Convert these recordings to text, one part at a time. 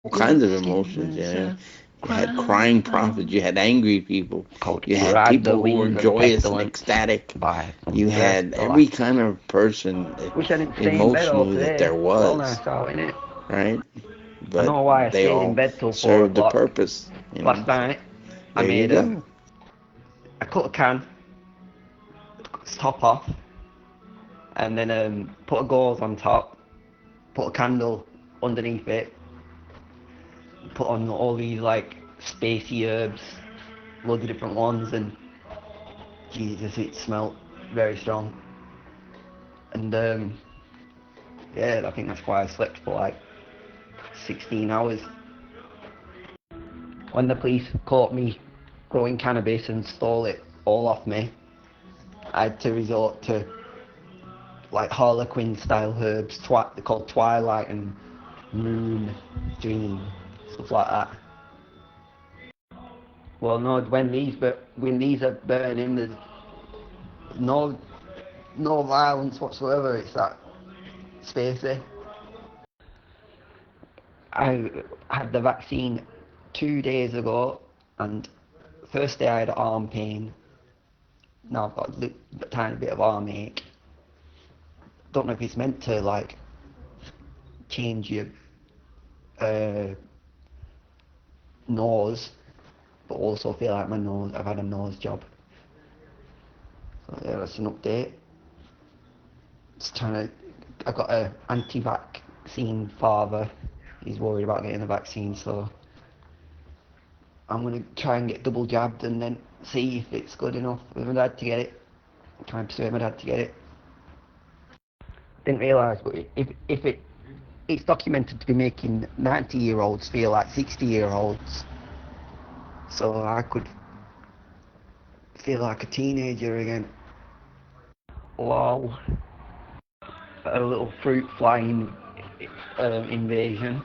all kinds of emotions. You know, you had crying prophets, you had angry people, Called you had Ride the people who were Winds of joyous and Pestilence ecstatic. by You had Sdrl. every kind of person Wish I didn't stay in bed all emotionally that today. there Well was, nice out, innit? right? I But know why I they stayed in all bed till 4 served a o'clock. purpose. Last night I There you made go. I cut a can, took its top off, and then put a gauze on top, put a candle underneath it, put on all these like spacey herbs, loads of different ones, and Jesus, it smelled very strong. And yeah, I think that's why I slept for like 16 hours. When the police caught me growing cannabis and stole it all off me, I had to resort to like Harlequin style herbs, they're called Twilight and Moon, Dream, stuff like that. Well, no, when these are burning, there's no no violence whatsoever. It's that spacey. I had the vaccine 2 days ago, and first day I had arm pain. Now I've got a tiny bit of arm ache. Don't know if it's meant to like change your uh, nose, but also feel like I've had a nose job. So yeah, that's an update. Just trying to. I got a anti-vaccine father. He's worried about getting the vaccine, so I'm gonna try and get double jabbed and then see if it's good enough for my dad to get it. Try and persuade my dad to get it. Didn't realise, but it's documented to be making 90-year-olds feel like 60-year-olds. So I could feel like a teenager again. Lol. A little fruit flying invasion.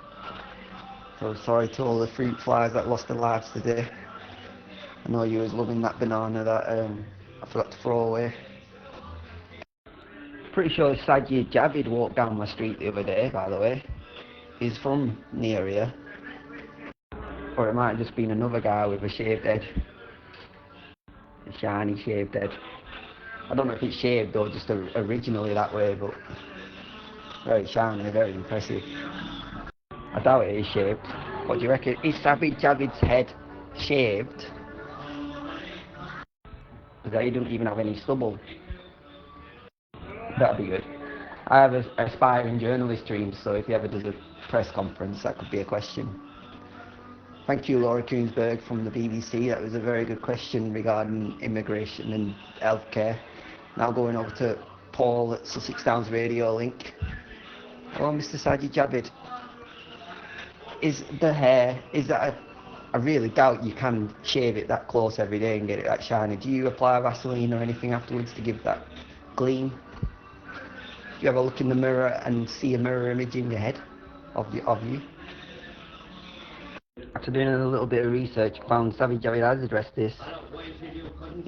So sorry to all the fruit flies that lost their lives today. I know you was loving that banana that I forgot to throw away. Pretty sure Sajid Javid walked down my street the other day, by the way. He's from near here. Or it might have just been another guy with a shaved head. A shiny shaved head. I don't know if it's shaved or just originally that way, but very shiny, very impressive. I doubt it is shaved. What do you reckon? Is Sajid Javid's head shaved? Because he doesn't even have any stubble. That'd be good. I have an aspiring journalist dream, so if he ever does a press conference, that could be a question. Thank you, Laura Koonsberg from the BBC. That was a very good question regarding immigration and healthcare. Now going over to Paul at Sussex Downs Radio Link. Hello, Mr. Sajid Javid. Is the hair, is that I really doubt you can shave it that close every day and get it that shiny. Do you apply Vaseline or anything afterwards to give that gleam? Do you ever look in the mirror and see a mirror image in your head of you? After doing a little bit of research, I found Savage Javid has addressed this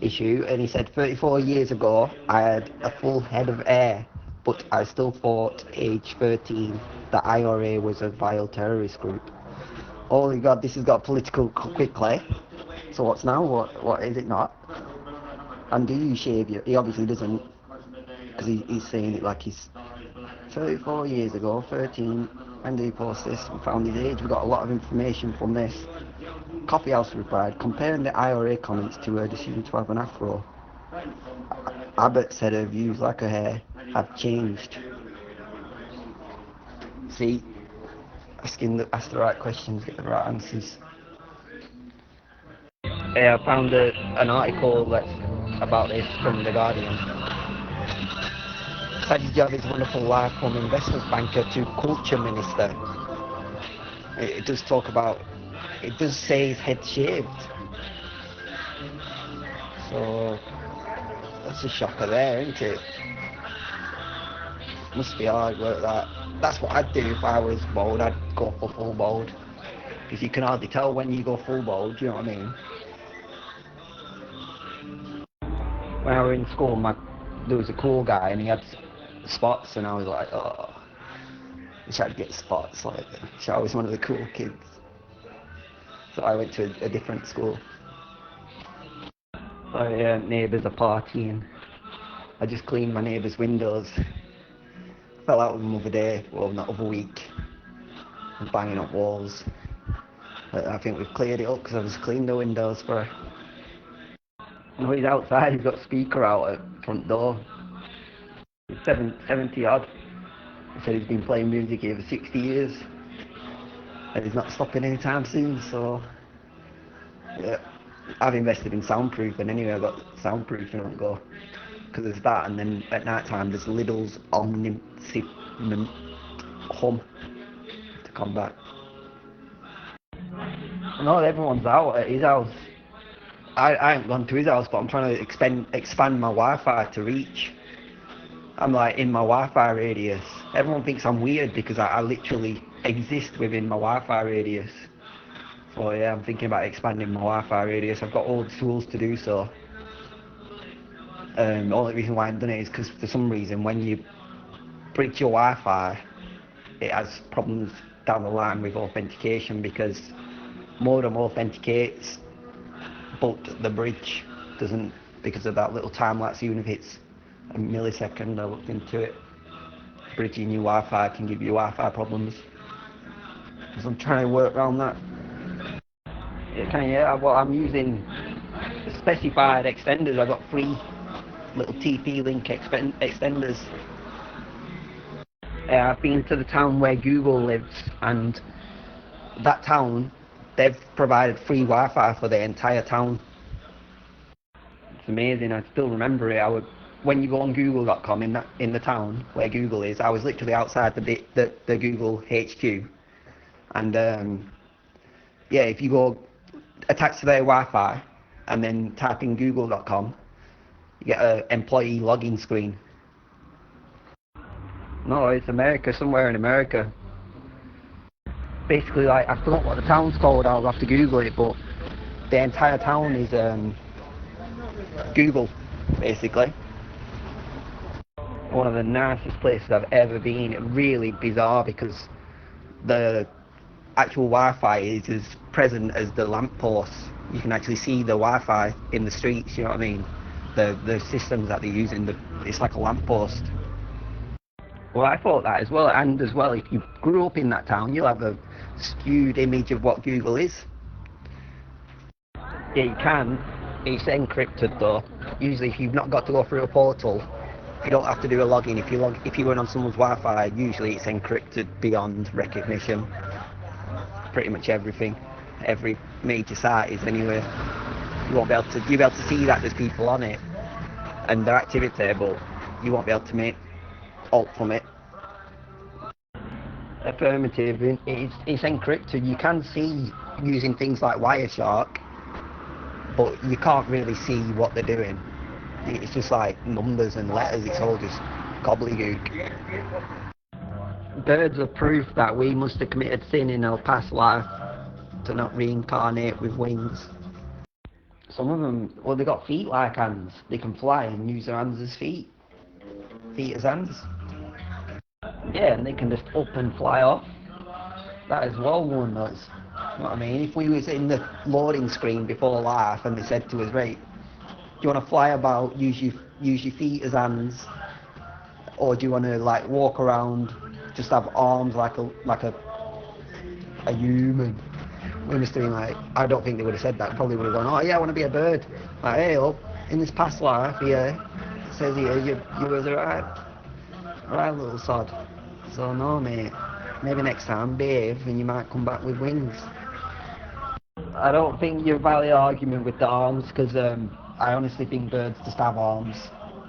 issue, and he said 34 years ago I had a full head of hair, but I still thought age 13 that IRA was a vile terrorist group. Oh God, this has got political quickly. So what's now? What is it not? And do you shave your? He obviously doesn't, because he's saying it like he's 34 years ago, 13. When did he post this? We found his age. We got a lot of information from this. Coffeehouse replied, comparing the IRA comments to her decision to have an afro. Abbott said her views, like her hair, have changed. See, ask the right questions, get the right answers. Yeah, I found an article that's about this from The Guardian. Sajid Javid's wonderful life from investment banker to culture minister. It does talk about, it does say his head shaved. So that's a shocker there, isn't it? Must be hard work that. That's what I'd do if I was bald. I'd go for full bald. Because you can hardly tell when you go full bald, do you know what I mean? When I was in school, there was a cool guy and he had spots and I was like, oh. Wish I'd get spots like that. Wish I was one of the cool kids. So I went to a different school. My neighbours are partying. I just cleaned my neighbour's windows. Fell out with them the other day, well, not other week. I'm banging up walls. But I think we've cleared it up because I just cleaned the windows for her. No, he's outside, he's got a speaker out at the front door. He's 70 odd. He said he's been playing music here for 60 years. And he's not stopping anytime soon, so... Yeah. I've invested in soundproofing anyway, I've got soundproofing on go. Because there's that, and then at night time there's Lidl's omniscient hum to combat. No, everyone's out at his house. I haven't gone to his house, but I'm trying to expand my Wi-Fi to reach. I'm like in my Wi-Fi radius. Everyone thinks I'm weird because I literally exist within my Wi-Fi radius. So yeah, I'm thinking about expanding my Wi-Fi radius. I've got all the tools to do so. The only reason why I haven't done it is because for some reason when you bridge your Wi-Fi, it has problems down the line with authentication because modem authenticates, but the bridge doesn't because of that little time lapse. Even if it's a millisecond, I looked into it. Bridging your Wi-Fi can give you Wi-Fi problems. So I'm trying to work around that. Well, I'm using specified extenders. I've got 3 little TP-Link extenders. I've been to the town where Google lives, and that town, they've provided free Wi-Fi for the entire town. It's amazing. I still remember it. When you go on Google.com in the town where Google is, I was literally outside the Google HQ, and yeah, if you go attached to their Wi-Fi and then type in Google.com, you get an employee login screen. No, it's America, somewhere in America. Basically, like, I forgot what the town's called, I'll have to Google it, but the entire town is Google, basically. One of the nicest places I've ever been. Really bizarre because the actual Wi-Fi is as present as the lampposts. You can actually see the Wi-Fi in the streets, you know what I mean? The systems that they're using, it's like a lamppost. Well, I thought that as well, and as well, if you grew up in that town, you'll have a skewed image of what Google is. Yeah, you can. It's encrypted though. Usually if you've not got to go through a portal, you don't have to do a login. If you went on someone's Wi-Fi, usually it's encrypted beyond recognition. Pretty much everything. Every major site is anyway. You'll be able to see that there's people on it and their activity, but you won't be able to make alt from it. Affirmative. It's encrypted. You can see using things like Wireshark, but you can't really see what they're doing. It's just like numbers and letters. It's all just gobbledygook. Birds are proof that we must have committed sin in our past life to not reincarnate with wings. Some of them, well, they've got feet like hands. They can fly and use their hands as feet. Feet as hands. Yeah, and they can just up and fly off. That is well one does. You know what I mean? If we was in the loading screen before life and they said to us, right, do you want to fly about, use your feet as hands, or do you want to like walk around, just have arms like a human? We must have been like, I don't think they would have said that. Probably would have gone, oh yeah, I want to be a bird. Like, hey, up in this past life, yeah, it says here you was alright little sod. So no, mate. Maybe next time, behave, and you might come back with wings. I don't think you're a valid argument with the arms, because I honestly think birds just have arms.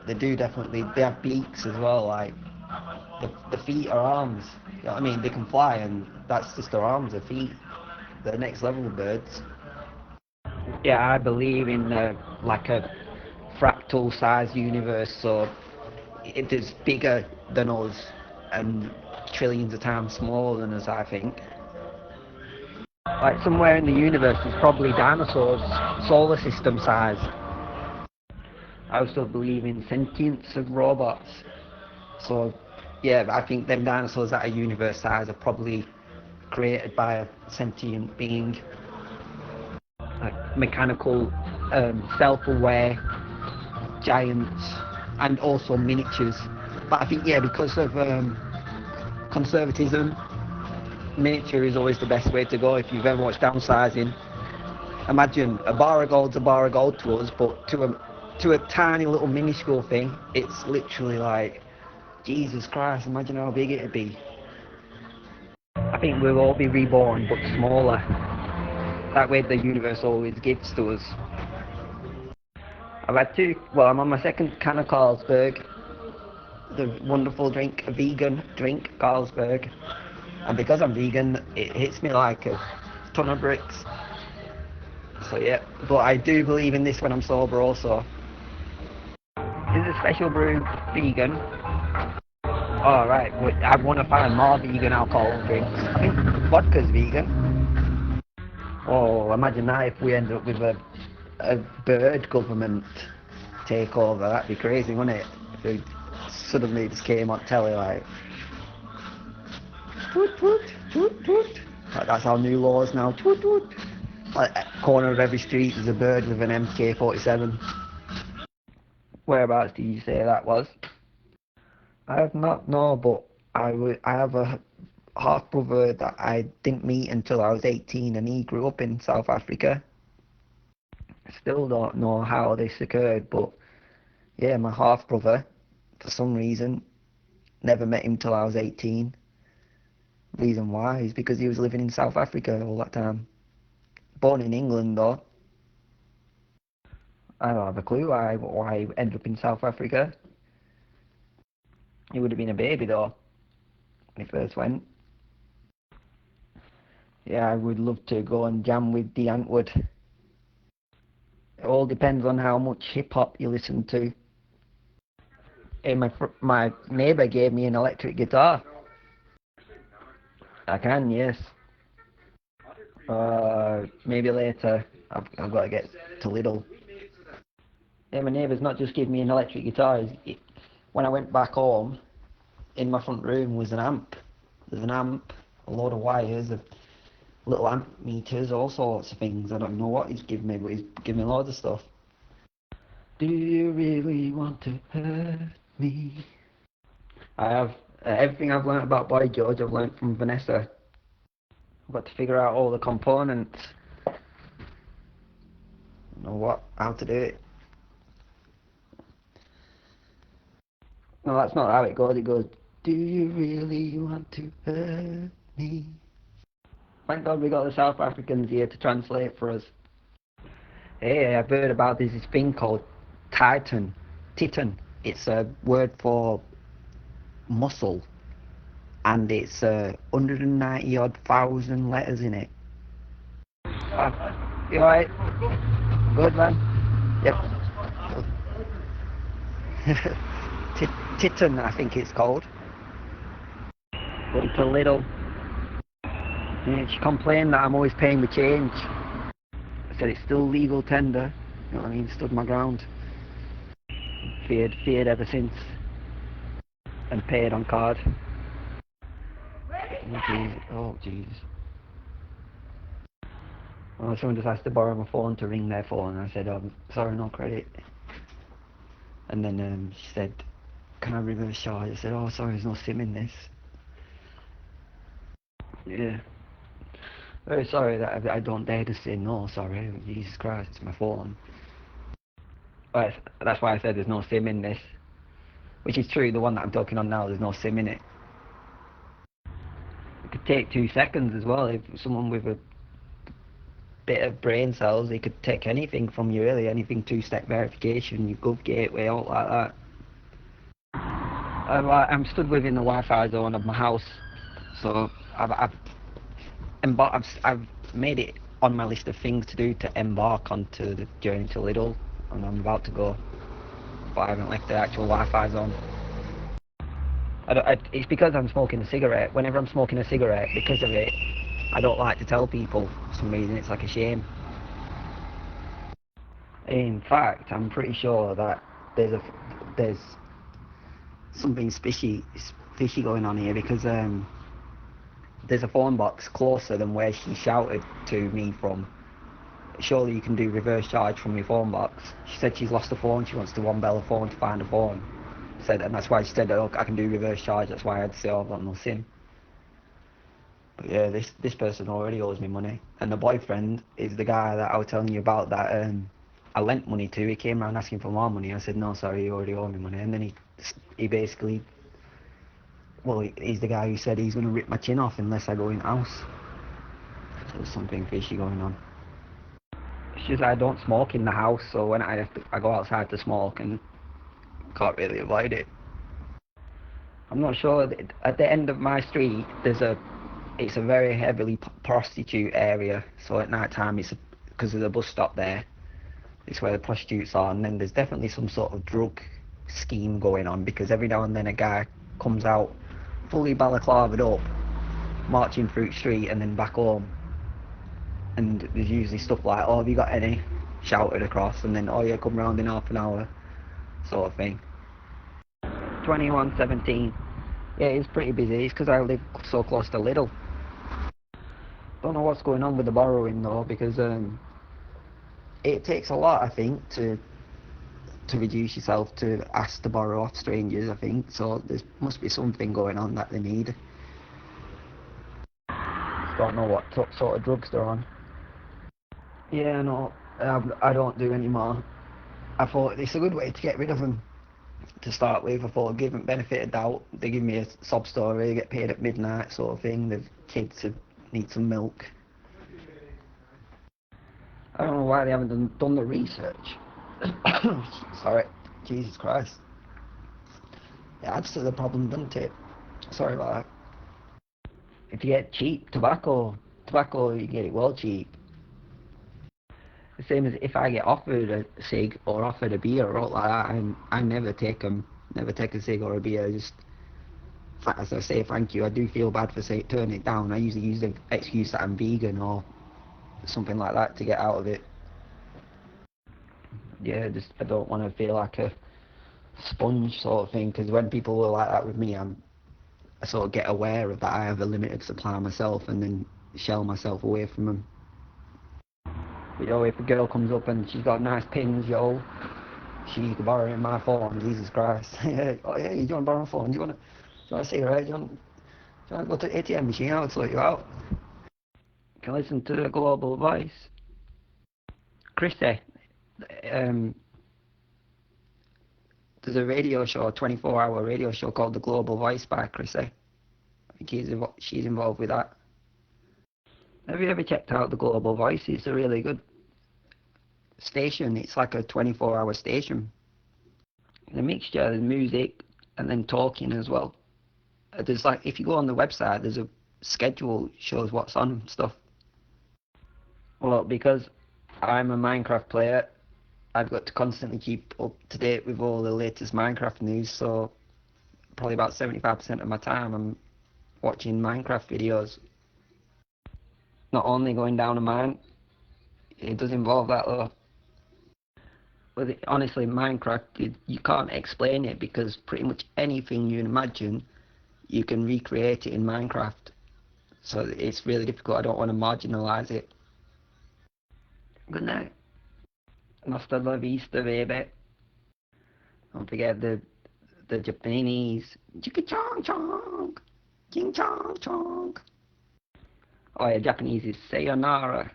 They do definitely. They have beaks as well. Like the feet are arms. You know what I mean? They can fly, and that's just their arms, their feet. The next level of birds. Yeah, I believe in like a fractal size universe, so it is bigger than us and trillions of times smaller than us, I think. Like somewhere in the universe is probably dinosaurs, solar system size. I also believe in sentience of robots. So Yeah, I think them dinosaurs that are universe size are probably created by a sentient being, like mechanical, self-aware giants, and also miniatures. But I think, yeah, because of conservatism, miniature is always the best way to go. If you've ever watched Downsizing, imagine a bar of gold's a bar of gold to us, but to a tiny little minuscule thing, it's literally like, Jesus Christ, imagine how big it'd be. I think we'll all be reborn, but smaller. That way the universe always gives to us. I've had two, well, I'm on my second can of Carlsberg, the wonderful drink, a vegan drink, Carlsberg. And because I'm vegan, it hits me like a ton of bricks. So yeah, but I do believe in this when I'm sober also. Is a special brew vegan? Alright, but I want to find more vegan alcohol drinks. I think vodka's vegan. Oh, imagine that if we end up with a bird government takeover. That'd be crazy, wouldn't it? If it suddenly just came on telly like, toot toot, toot toot. Like that's our new laws now, toot toot. Like at the corner of every street there's a bird with an MK-47. Whereabouts did you say that was? I have not, no, but I have a half brother that I didn't meet until I was 18 and he grew up in South Africa. Still don't know how this occurred, but yeah, my half brother, for some reason, never met him till I was 18. Reason why is because he was living in South Africa all that time. Born in England though. I don't have a clue why he ended up in South Africa. He would have been a baby though when he first went. Yeah, I would love to go and jam with the Antwood. It all depends on how much hip hop you listen to. Hey, my neighbour gave me an electric guitar. I can, yes. Maybe later. I've got to get to Lidl. Yeah, my neighbour's not just given me an electric guitar. When I went back home, in my front room was an amp. There's an amp, a load of wires, little amp meters, all sorts of things. I don't know what he's given me, but he's given me loads of stuff. Do you really want to hurt me? I have everything I've learnt about Boy George, I've learnt from Vanessa. I've got to figure out all the components. Know how to do it. No, that's not how it goes. It goes, do you really want to hurt me? Thank God we got the South Africans here to translate for us. Hey, I've heard about this thing called Titan. It's a word for muscle. And it's 190 odd thousand letters in it. You alright? Good man? Yep. Titan, I think it's called. But it's a little. Yeah, she complained that I'm always paying with change. I said it's still legal tender. You know what I mean? Stood my ground. Feared ever since. And paid on card. Oh Jesus. Well, someone just asked to borrow my phone to ring their phone, and I said, oh, sorry, no credit. And then she said, can I reverse charge? I said, oh, sorry, there's no SIM in this. Yeah. Very sorry that I don't dare to say no, sorry. Jesus Christ, it's my phone. But that's why I said there's no SIM in this. Which is true, the one that I'm talking on now, there's no SIM in it. It could take 2 seconds as well. If someone with a bit of brain cells, they could take anything from you really, anything 2-step verification, your Gov gateway, all like that. I'm stood within the Wi-Fi zone of my house, so I've made it on my list of things to do to embark onto the journey to Lidl, and I'm about to go, but I haven't left the actual Wi-Fi zone. It's because I'm smoking a cigarette. Whenever I'm smoking a cigarette, because of it, I don't like to tell people for some reason. It's like a shame. In fact, I'm pretty sure that there's something fishy going on here because there's a phone box closer than where she shouted to me from. Surely you can do reverse charge from your phone box. She said she's lost a phone, she wants to one-bell a phone to find a phone. Said, and that's why she said, oh, I can do reverse charge, that's why I had to say, oh, I've got no SIM. But yeah, this person already owes me money. And the boyfriend is the guy that I was telling you about that I lent money to. He came around asking for more money. I said, no, sorry, you already owe me money. And then he basically, well, he's the guy who said he's going to rip my chin off unless I go in the house. So there's something fishy going on. It's just I don't smoke in the house, so when I go outside to smoke and can't really avoid it. I'm not sure. At the end of my street, it's a very heavily prostitute area. So at night time, it's because of the bus stop there. It's where the prostitutes are, and then there's definitely some sort of drug scheme going on because every now and then a guy comes out fully balaclavaed up, marching through the street and then back home. And there's usually stuff like, oh, have you got any? Shouted across, and then, oh yeah, come round in half an hour, sort of thing. 2117. Yeah, it's pretty busy. It's because I live so close to Lidl. Don't know what's going on with the borrowing though, because it takes a lot, I think, to reduce yourself to ask to borrow off strangers, I think. So there must be something going on that they need. Don't know what sort of drugs they're on. Yeah, no, I don't do anymore. I thought it's a good way to get rid of them to start with. I thought, give them benefit of doubt. They give me a sob story, get paid at midnight sort of thing. The kids need some milk. I don't know why they haven't done the research. Sorry, Jesus Christ. It adds to the problem, doesn't it? Sorry about that. If you get cheap tobacco, you get it well cheap. The same as if I get offered a cig or offered a beer or all like that, I never take them. Never take a cig or a beer. Just as I say thank you, I do feel bad for turning it down. I usually use the excuse that I'm vegan or something like that to get out of it. Yeah, just I don't want to feel like a sponge sort of thing, because when people are like that with me, I sort of get aware of that I have a limited supply myself and then shell myself away from them. But yo, if a girl comes up and she's got nice pins, yo, she needs to borrow my phone, Jesus Christ. Oh yeah, you want to borrow a phone? Do you want a cigarette? Do you want to go to the ATM machine? I'll sort you out. You can listen to the Global Voice. Chrissy, there's a radio show, a 24-hour radio show called The Global Voice by Chrissy. I think she's involved with that. Have you ever checked out The Global Voice? It's a really good station. It's like a 24-hour station. It's a mixture of music and then talking as well. There's like, if you go on the website, there's a schedule, shows what's on and stuff. Well, because I'm a Minecraft player, I've got to constantly keep up to date with all the latest Minecraft news, so probably about 75% of my time I'm watching Minecraft videos. Not only going down a mine, it does involve that though. But honestly, Minecraft, you can't explain it because pretty much anything you imagine, you can recreate it in Minecraft. So it's really difficult. I don't want to marginalise it. Good night. Hasta la vista, baby. Don't forget the Japanese. Chicka chong chong. Ching chong chong. Oh yeah, Japanese is sayonara.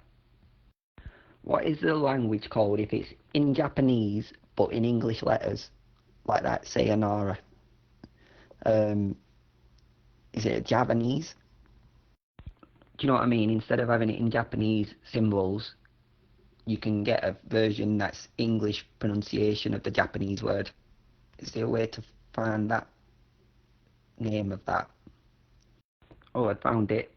What is the language called if it's in Japanese but in English letters? Like that, sayonara. Is it Japanese? Do you know what I mean? Instead of having it in Japanese symbols, you can get a version that's English pronunciation of the Japanese word. Is there a way to find that name of that? Oh, I found it.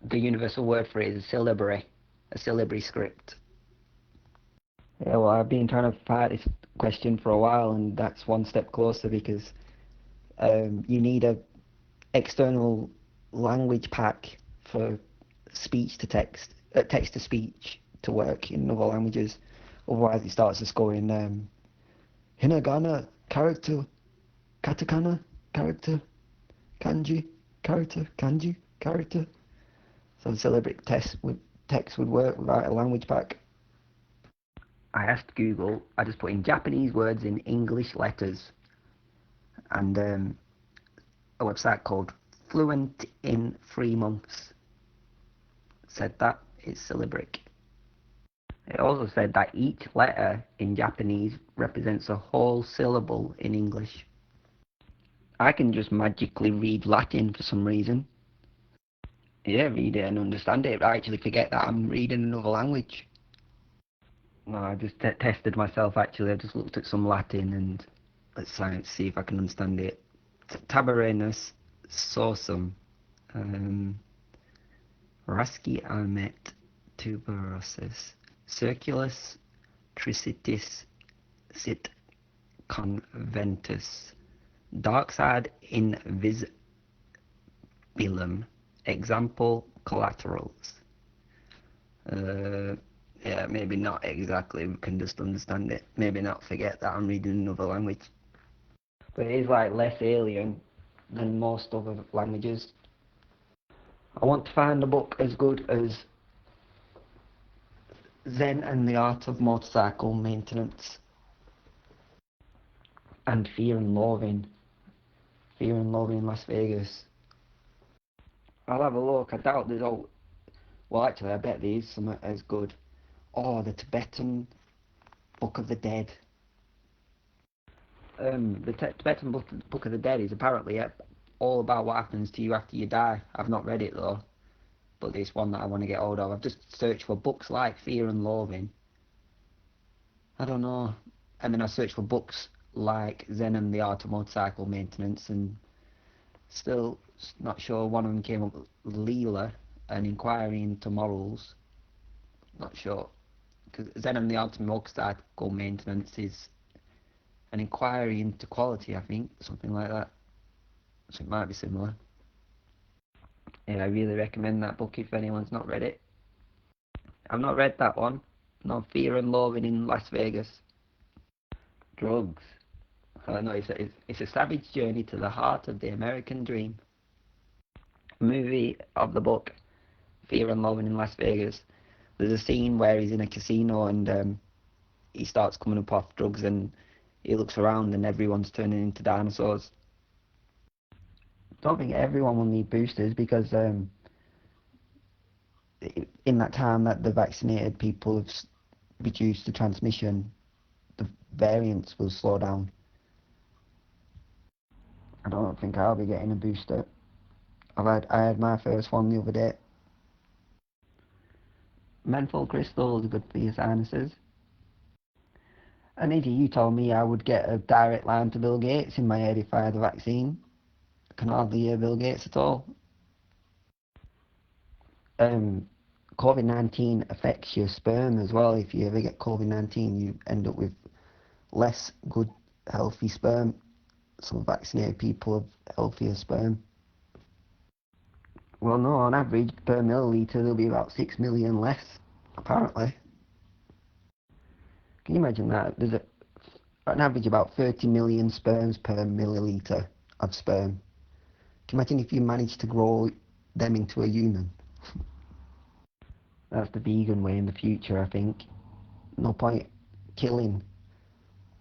The universal word for it is syllabary. A syllabary script. Yeah, well, I've been trying to fight this question for a while, and that's one step closer because you need a external language pack for speech to text, text to speech to work in other languages. Otherwise, it starts just going hiragana, character, katakana, character, kanji, character. So the syllabic text would work without a language pack. I asked Google, I just put in Japanese words in English letters, and a website called Fluent in 3 Months said that it's syllabic. It also said that each letter in Japanese represents a whole syllable in English. I can just magically read Latin for some reason. Yeah, read it and understand it, but I actually forget that I'm reading another language. No, I just tested myself actually. I just looked at some Latin and let's see if I can understand it. Tabarenus sorsum. Raski amet tuberosus. Circulus tricitis sit conventus. Dark side invisibilum. Example collaterals. Yeah, maybe not exactly. We can just understand it. Maybe not forget that I'm reading another language. But it is like less alien than most other languages. I want to find a book as good as Zen and the Art of Motorcycle Maintenance and Fear and Loathing. Fear and Loathing in Las Vegas. I'll have a look. I doubt there's all. Well, actually, I bet there is some as good. Oh, the Tibetan Book of the Dead. The Tibetan Book of the Dead is apparently all about what happens to you after you die. I've not read it though, but it's one that I want to get hold of. I've just searched for books like Fear and Loathing. I don't know. And then I searched for books like Zen and the Art of Motorcycle Maintenance, and still not sure. One of them came up with Leela, an inquiry into morals. Not sure. Because Zen and the Art of Motorcycle Maintenance is an inquiry into quality, I think, something like that. So it might be similar. Yeah, I really recommend that book if anyone's not read it. I've not read that one. No, Fear and Loathing in Las Vegas. Drugs. I know it's a savage journey to the heart of the American dream. Movie of the book, Fear and Loathing in Las Vegas. There's a scene where he's in a casino and he starts coming up off drugs and he looks around and everyone's turning into dinosaurs. Don't think everyone will need boosters because in that time that the vaccinated people have reduced the transmission, the variants will slow down. I don't think I'll be getting a booster. I had my first one the other day. Menthol crystal is good for your sinuses. Anita, you told me I would get a direct line to Bill Gates in my head if I had the vaccine. I can hardly hear Bill Gates at all. COVID-19 affects your sperm as well. If you ever get COVID-19, you end up with less good, healthy sperm. Some vaccinated people have healthier sperm. Well, no, on average, per milliliter, there'll be about 6 million less, apparently. Can you imagine that? There's an average about 30 million sperms per milliliter of sperm. Can you imagine if you managed to grow them into a human? That's the vegan way in the future, I think. No point killing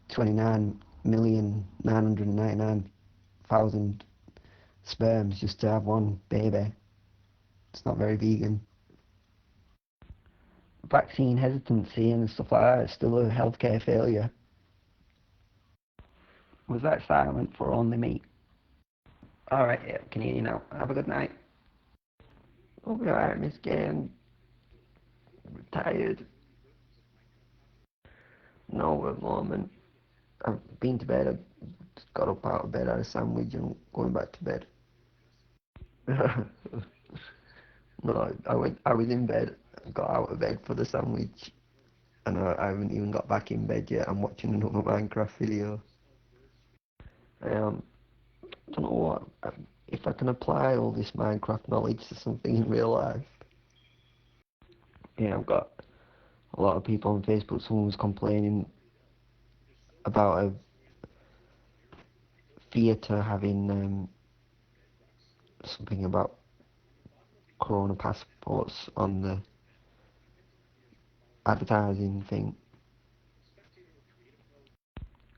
29,999,000 sperms just to have one baby. It's not very vegan. Vaccine hesitancy and stuff like that is still a healthcare failure. Was that silent for only me? Alright, yeah, can hear you now. Have a good night. I'll be alright, Miss Gay. I'm tired. No, at the moment. I've been to bed. I've just got up out of bed, had a sandwich, and going back to bed. No, I was in bed, got out of bed for the sandwich, and I haven't even got back in bed yet. I'm watching another Minecraft video. I don't know if I can apply all this Minecraft knowledge to something in real life. Yeah, I've got a lot of people on Facebook. Someone was complaining about a theatre having something about corona passports on the advertising thing.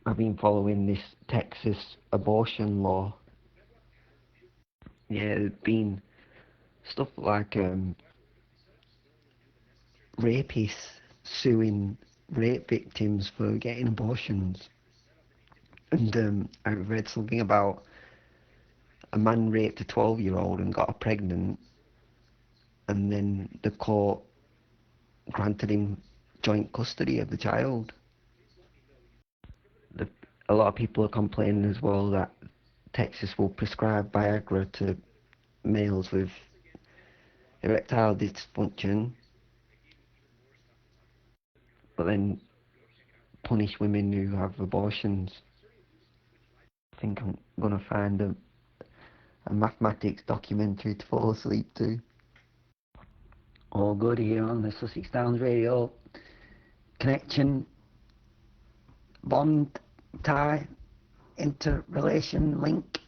I've been following this Texas abortion law. Yeah, there's been stuff like rapists suing rape victims for getting abortions. And I read something about a man raped a 12-year-old and got her pregnant, and then the court granted him joint custody of the child. The, a lot of people are complaining as well that Texas will prescribe Viagra to males with erectile dysfunction, but then punish women who have abortions. I think I'm gonna find a mathematics documentary to fall asleep to. All good here on the Sussex Downs Radio. Connection, bond, tie, interrelation, link.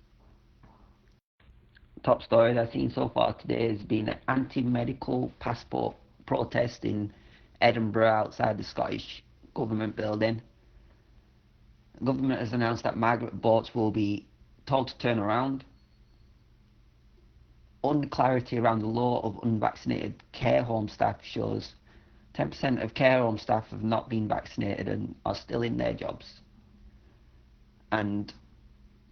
Top stories I've seen so far today has been an anti-medical passport protest in Edinburgh outside the Scottish Government building. The government has announced that migrant boats will be told to turn around. Unclarity around the law of unvaccinated care home staff shows 10% of care home staff have not been vaccinated and are still in their jobs. And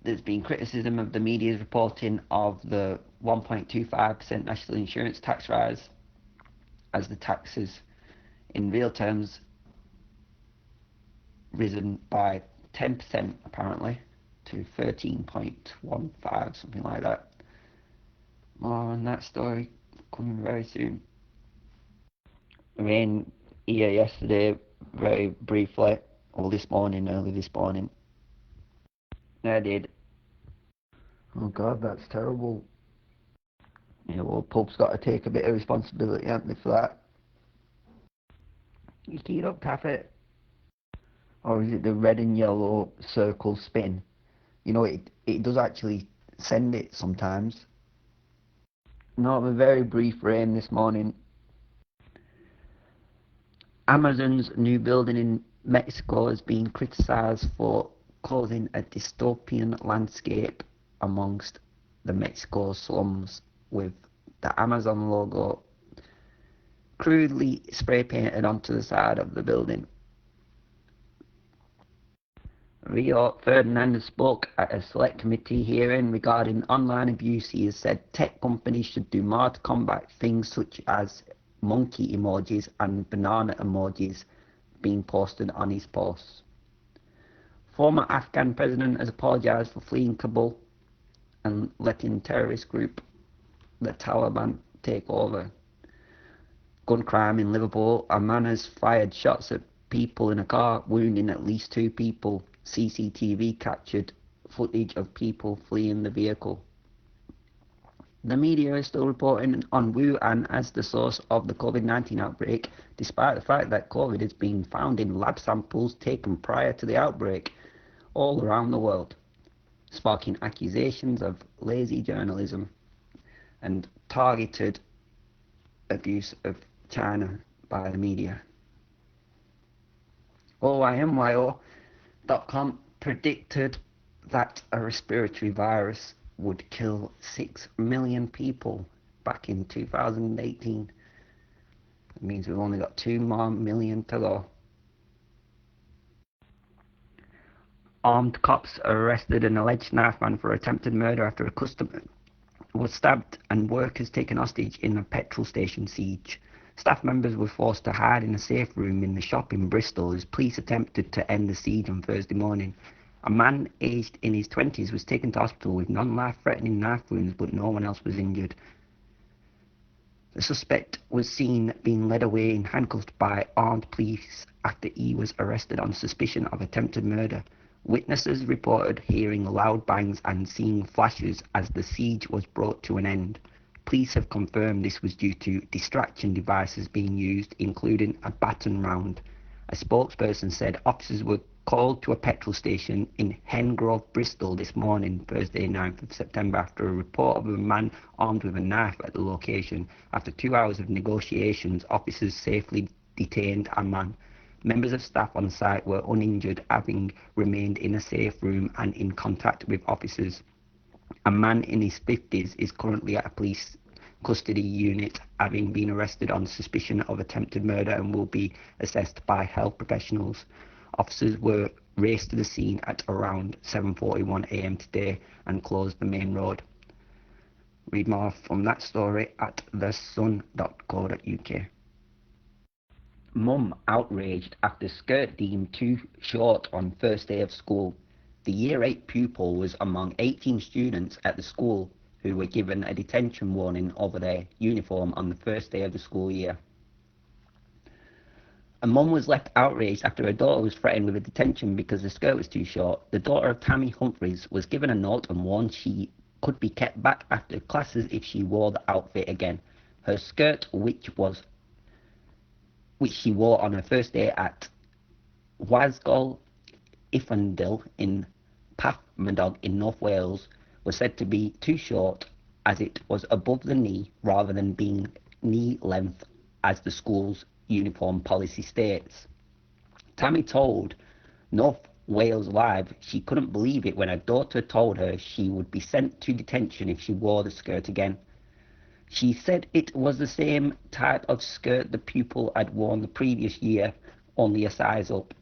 there's been criticism of the media's reporting of the 1.25% national insurance tax rise, as the taxes in real terms risen by 10% apparently to 13.15, something like that. More on that story coming very soon. Rain here yesterday, very briefly, or early this morning. I did. Oh God, that's terrible. Yeah, well, pub's got to take a bit of responsibility, haven't they, for that? You keyed up, Taffet? Or is it the red and yellow circle spin? You know, it does actually send it sometimes. No, a very brief rain this morning. Amazon's new building in Mexico has been criticised for causing a dystopian landscape amongst the Mexico slums, with the Amazon logo crudely spray painted onto the side of the building. Rio Ferdinand spoke at a select committee hearing regarding online abuse. He has said tech companies should do more to combat things such as monkey emojis and banana emojis being posted on his posts. Former Afghan president has apologised for fleeing Kabul and letting terrorist group the Taliban take over. Gun crime in Liverpool. A man has fired shots at people in a car, wounding at least 2 people. CCTV captured footage of people fleeing the vehicle. The media is still reporting on Wuhan as the source of the COVID-19 outbreak, despite the fact that COVID is being found in lab samples taken prior to the outbreak all around the world, sparking accusations of lazy journalism and targeted abuse of China by the media. OYMYO.com predicted that a respiratory virus would kill 6 million people back in 2018. It means we've only got 2 more million to go. Armed cops arrested an alleged knife man for attempted murder after a customer was stabbed and workers taken hostage in a petrol station siege. Staff members were forced to hide in a safe room in the shop in Bristol as police attempted to end the siege on Thursday morning. A man aged in his 20s was taken to hospital with non-life-threatening knife wounds, but no one else was injured. The suspect was seen being led away in handcuffs by armed police after he was arrested on suspicion of attempted murder. Witnesses reported hearing loud bangs and seeing flashes as the siege was brought to an end. Police have confirmed this was due to distraction devices being used, including a baton round. A spokesperson said officers were called to a petrol station in Hengrove, Bristol this morning, Thursday 9th of September, after a report of a man armed with a knife at the location. After 2 hours of negotiations, officers safely detained a man. Members of staff on site were uninjured, having remained in a safe room and in contact with officers. A man in his 50s is currently at a police custody unit, having been arrested on suspicion of attempted murder, and will be assessed by health professionals. Officers were raced to the scene at around 7:41 a.m. today and closed the main road. Read more from that story at thesun.co.uk. Mum outraged after skirt deemed too short on first day of school. The Year 8 pupil was among 18 students at the school who were given a detention warning over their uniform on the first day of the school year. A mum was left outraged after her daughter was threatened with a detention because the skirt was too short. The daughter of Tammy Humphreys was given a note and warned she could be kept back after classes if she wore the outfit again. Her skirt, which she wore on her first day at Sdrl in Pathmadog in North Wales, was said to be too short as it was above the knee rather than being knee length as the school's uniform policy states. Tammy told North Wales Live she couldn't believe it when her daughter told her she would be sent to detention if she wore the skirt again. She said it was the same type of skirt the pupil had worn the previous year, only a size up.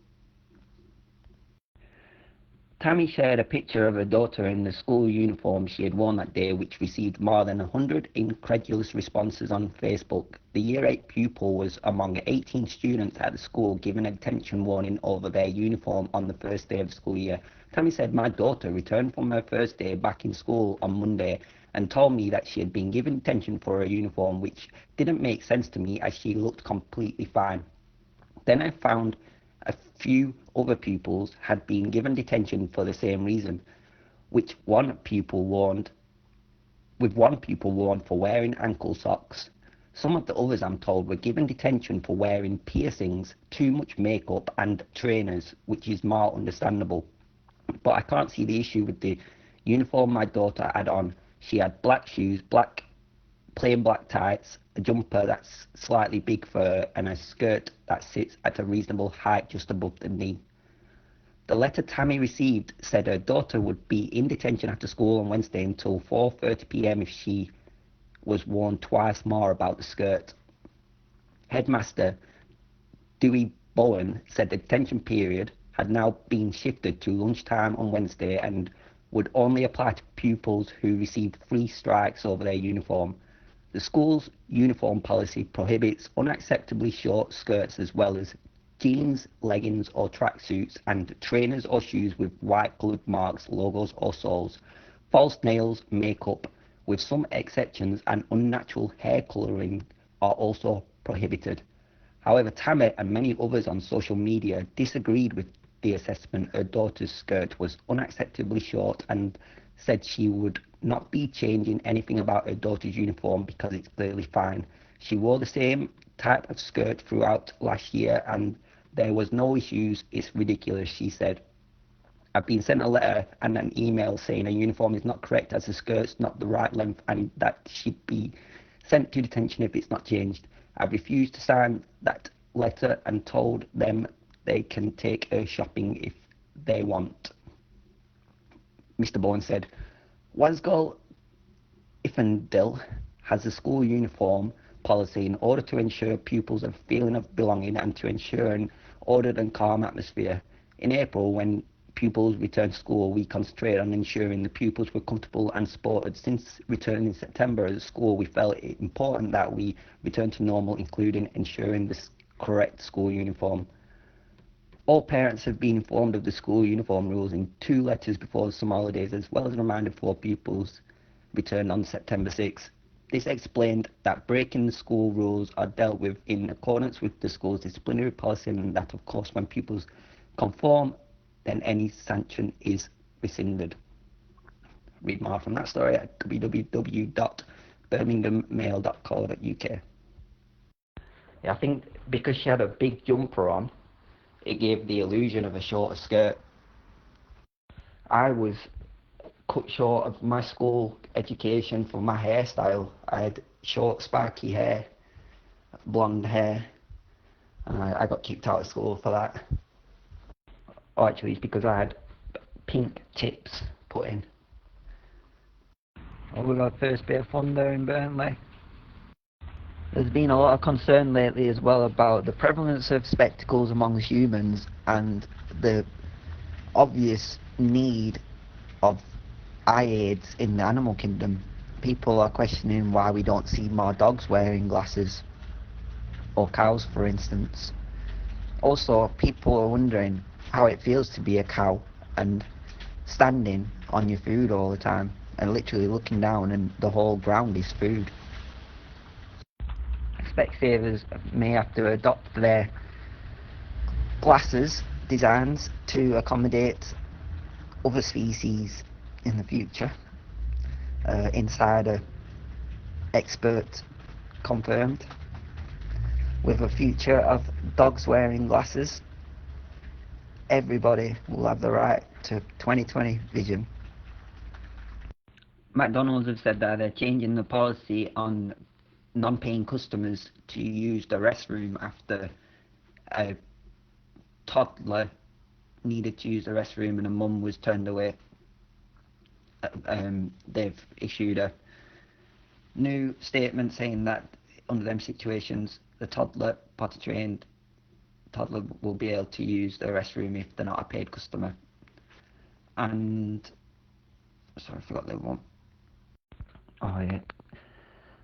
Tammy shared a picture of her daughter in the school uniform she had worn that day, which received more than 100 incredulous responses on Facebook. The Year 8 pupil was among 18 students at the school given a detention warning over their uniform on the first day of the school year. Tammy said, "My daughter returned from her first day back in school on Monday and told me that she had been given detention for her uniform, which didn't make sense to me as she looked completely fine. Then I found a few other pupils had been given detention for the same reason, with one pupil warned for wearing ankle socks. Some of the others, I'm told, were given detention for wearing piercings, too much makeup and trainers, which is more understandable. But I can't see the issue with the uniform my daughter had on. She had black shoes, plain black tights, a jumper that's slightly big for her, and a skirt that sits at a reasonable height just above the knee." The letter Tammy received said her daughter would be in detention after school on Wednesday until 4:30 p.m. if she was warned twice more about the skirt. Headmaster Dewey Bowen said the detention period had now been shifted to lunchtime on Wednesday and would only apply to pupils who received 3 strikes over their uniform. The school's uniform policy prohibits unacceptably short skirts as well as jeans, leggings or tracksuits, and trainers or shoes with white coloured marks, logos or soles. False nails, makeup, with some exceptions, and unnatural hair colouring are also prohibited. However, Tammy and many others on social media disagreed with the assessment. Her daughter's skirt was unacceptably short and said she would not be changing anything about her daughter's uniform because it's clearly fine. She wore the same type of skirt throughout last year and there was no issues. It's ridiculous, she said. "I've been sent a letter and an email saying a uniform is not correct as the skirt's not the right length and that she'd be sent to detention if it's not changed. I've refused to sign that letter and told them they can take her shopping if they want." Mr. Bowen said, "Sdrl has a school uniform policy in order to ensure pupils have a feeling of belonging and to ensure an ordered and calm atmosphere. In April, when pupils returned to school, we concentrated on ensuring the pupils were comfortable and supported. Since returning in September as a school, we felt it important that we return to normal, including ensuring the correct school uniform. All parents have been informed of the school uniform rules in 2 letters before the summer holidays, as well as a reminder for pupils returned on September 6. This explained that breaking the school rules are dealt with in accordance with the school's disciplinary policy, and that, of course, when pupils conform, then any sanction is rescinded." Read more from that story at www.birminghammail.co.uk. Yeah, I think because she had a big jumper on, It gave the illusion of a shorter skirt. I was cut short of my school education for my hairstyle. I had short, sparky hair, blonde hair, and I got kicked out of school for that. Oh, actually, it's because I had pink tips put in. Oh, we got first bit of fun there in Burnley. There's been a lot of concern lately as well about the prevalence of spectacles amongst humans and the obvious need of eye aids in the animal kingdom. People are questioning why we don't see more dogs wearing glasses, or cows for instance. Also, people are wondering how it feels to be a cow and standing on your food all the time and literally looking down and the whole ground is food. Specsavers may have to adopt their glasses designs to accommodate other species in the future. Insider expert confirmed. With a future of dogs wearing glasses, everybody will have the right to 2020 vision. McDonald's have said that they're changing the policy on non-paying customers to use the restroom after a toddler needed to use the restroom and a mum was turned away. They've issued a new statement saying that under them situations, the potty trained toddler will be able to use the restroom if they're not a paid customer. And sorry, I forgot the one. Oh yeah.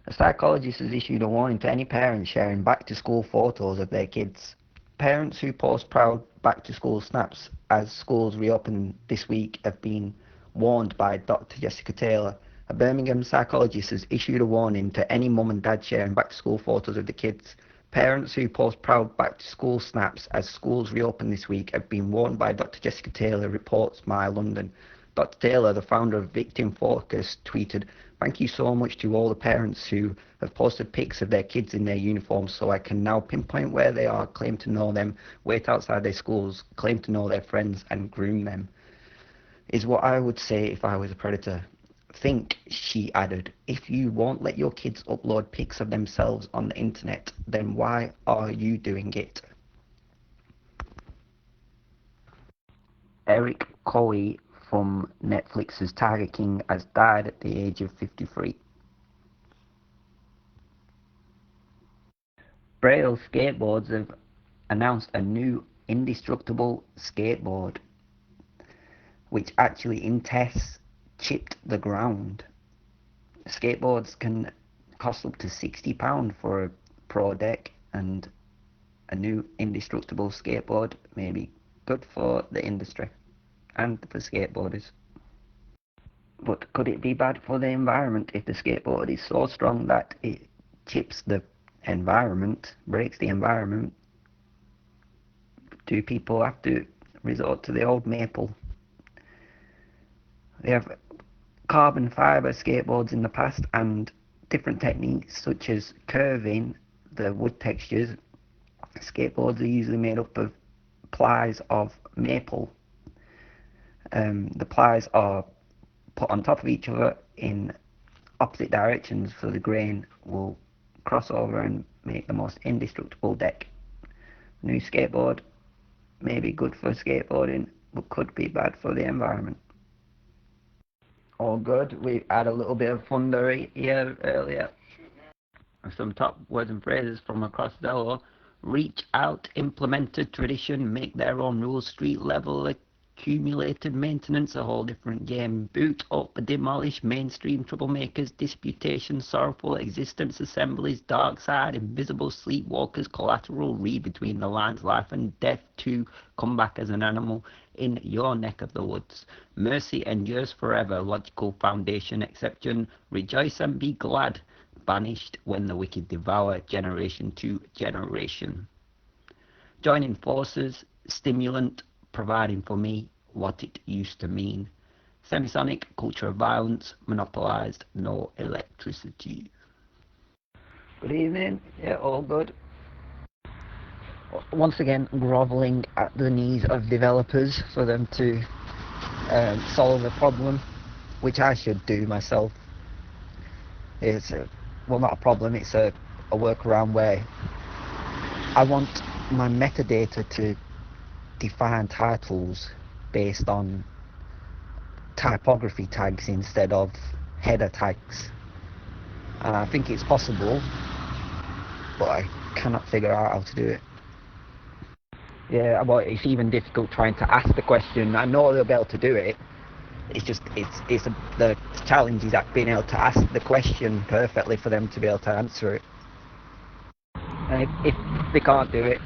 A psychologist has issued a warning to any parents sharing back-to-school photos of their kids. Parents who post proud back-to-school snaps as schools reopen this week have been warned by Dr. Jessica Taylor. A Birmingham psychologist has issued a warning to any mum and dad sharing back-to-school photos of the kids. Parents who post proud back-to-school snaps as schools reopen this week have been warned by Dr. Jessica Taylor, reports My London. Dr. Taylor, the founder of Victim Focus, tweeted, "Thank you so much to all the parents who have posted pics of their kids in their uniforms so I can now pinpoint where they are, claim to know them, wait outside their schools, claim to know their friends and groom them." Is what I would say if I was a predator. Think, she added, if you won't let your kids upload pics of themselves on the internet, then why are you doing it? Eric Coey from Netflix's Tiger King has died at the age of 53. Braille Skateboards have announced a new indestructible skateboard, which actually in tests chipped the ground. Skateboards can cost up to £60 for a pro deck, and a new indestructible skateboard may be good for the industry and for skateboarders. But could it be bad for the environment if the skateboard is so strong that it chips the environment, breaks the environment? Do people have to resort to the old maple? They have carbon fibre skateboards in the past and different techniques such as curving the wood textures. Skateboards are usually made up of plies of maple. The plies are put on top of each other in opposite directions so the grain will cross over and make the most indestructible deck. New skateboard may be good for skateboarding but could be bad for the environment. All good. We had a little bit of fun here earlier. Some top words and phrases from across Sdrl. Reach out, implemented tradition, make their own rules, street level, accumulated maintenance, a whole different game. Boot up, demolish, mainstream troublemakers, disputation, sorrowful existence, assemblies, dark side, invisible sleepwalkers, collateral, read between the lines, life and death, to come back as an animal in your neck of the woods. Mercy endures forever, logical foundation, exception, rejoice and be glad, banished when the wicked devour, generation to generation. Joining forces, stimulant, providing for me what it used to mean. Semisonic, culture of violence, monopolised, no electricity. Good evening. Yeah, all good. once again grovelling at the knees of developers for them to solve a problem, which I should do myself. It's not a problem, it's a workaround where I want my metadata to define titles based on typography tags instead of header tags. And I think it's possible, but I cannot figure out how to do it. Yeah, well, it's even difficult trying to ask the question. I know they'll be able to do it. It's just the challenge is at being able to ask the question perfectly for them to be able to answer it. And if they can't do it,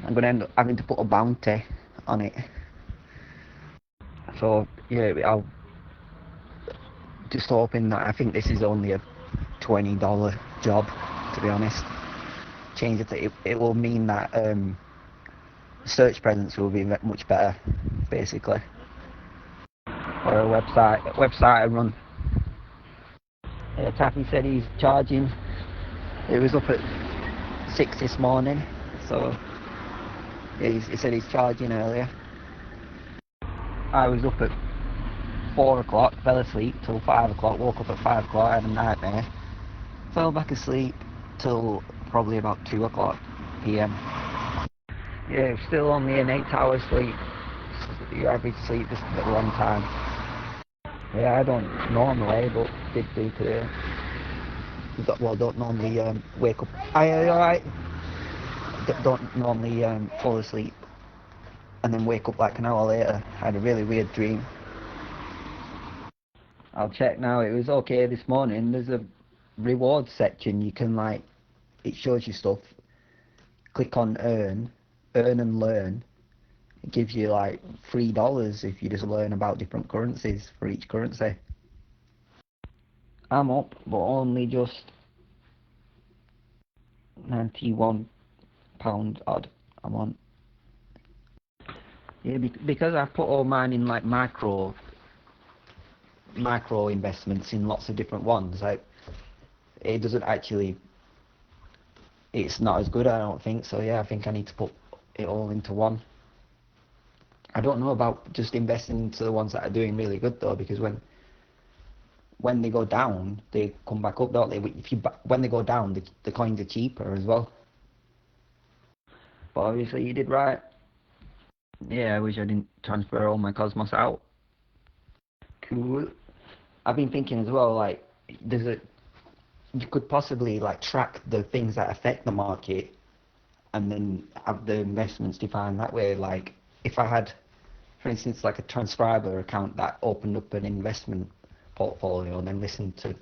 I'm going to end up having to put a bounty on it. So yeah, I'll just hoping that I think this is only a $20 job, to be honest. Change it to it will mean that search presence will be much better, basically. Or a website I run. Taffy said he's charging. It was up at 6 this morning, so he said he's charging earlier. I was up at 4 o'clock, fell asleep till 5 o'clock, woke up at 5 o'clock, had a nightmare, fell back asleep till probably about 2 o'clock PM. Yeah, still only an 8-hour sleep. Your average sleep is a long time. Yeah, I don't normally, but did do today. Don't normally wake up. Alright. Don't normally fall asleep and then wake up like an hour later. I had a really weird dream. I'll check now. It was okay this morning. There's a reward section. You can it shows you stuff. Click on earn and learn. It gives you $3 if you just learn about different currencies for each currency. I'm up, but only just £91 odd I'm on. Yeah, because I put all mine in micro investments in lots of different ones. It doesn't actually. It's not as good, I don't think. So yeah, I think I need to put it all into one. I don't know about just investing into the ones that are doing really good though, because when they go down, they come back up, don't they? When they go down, the coins are cheaper as well. But obviously you did right. Yeah, I wish I didn't transfer all my Cosmos out. Cool. I've been thinking as well, you could possibly track the things that affect the market and then have the investments defined that way. If I had, for instance, a transcriber account that opened up an investment portfolio and then listened to,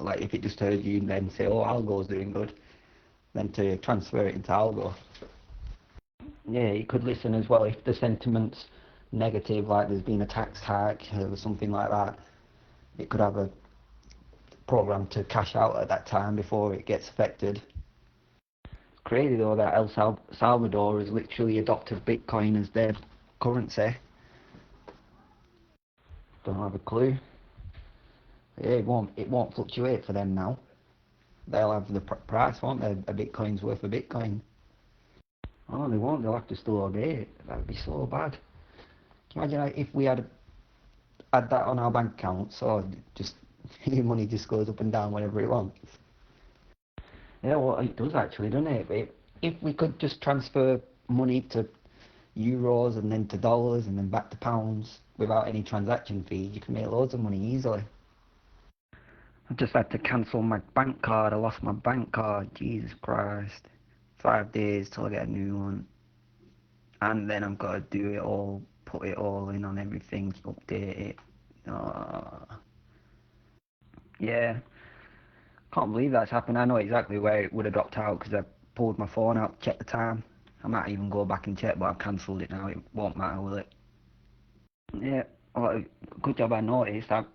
if it just heard you and then say, oh, Algo's doing good, then to transfer it into Algo. Yeah, you could listen as well if the sentiment's negative, there's been a tax hike or something like that. It could have a program to cash out at that time before it gets affected. Crazy though that El Salvador has literally adopted Bitcoin as their currency. Don't have a clue. Yeah, it won't fluctuate for them now. They'll have the price, won't they? A Bitcoin's worth a Bitcoin. Oh, they won't. They'll have to still obey it. That would be so bad. Can you imagine if we had that on our bank account, so just your money just goes up and down whenever it wants? Yeah, well, it does actually, doesn't it? If we could just transfer money to euros and then to dollars and then back to pounds without any transaction fees, you can make loads of money easily. I just had to cancel my bank card. I lost my bank card. Jesus Christ. 5 days till I get a new one. And then I've got to do it all, put it all in on everything, update it. Yeah. Can't believe that's happened. I know exactly where it would have dropped out because I pulled my phone out, checked the time. I might even go back and check, but I've cancelled it now. It won't matter, will it? Yeah. Well, good job I noticed. I'm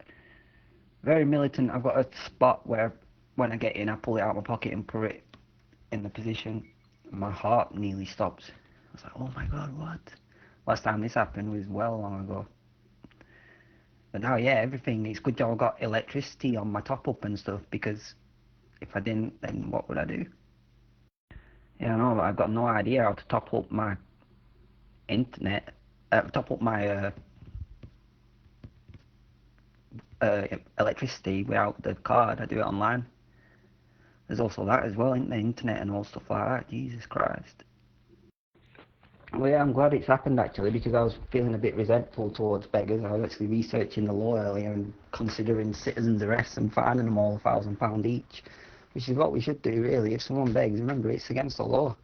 very militant. I've got a spot where when I get in, I pull it out of my pocket and put it in the position. My heart nearly stops. I was like, oh my god, what? Last time this happened was well long ago. But now, yeah, everything. It's good job I got electricity on my top up and stuff, because if I didn't, then what would I do? Yeah, I know, I've got no idea how to top up my internet, top up my electricity without the card. I do it online. There's also that as well, isn't there? Internet and all stuff like that. Jesus Christ. Well, yeah, I'm glad it's happened actually, because I was feeling a bit resentful towards beggars. I was actually researching the law earlier and considering citizens' arrests and fining them all £1,000 each, which is what we should do really. If someone begs, remember it's against the law.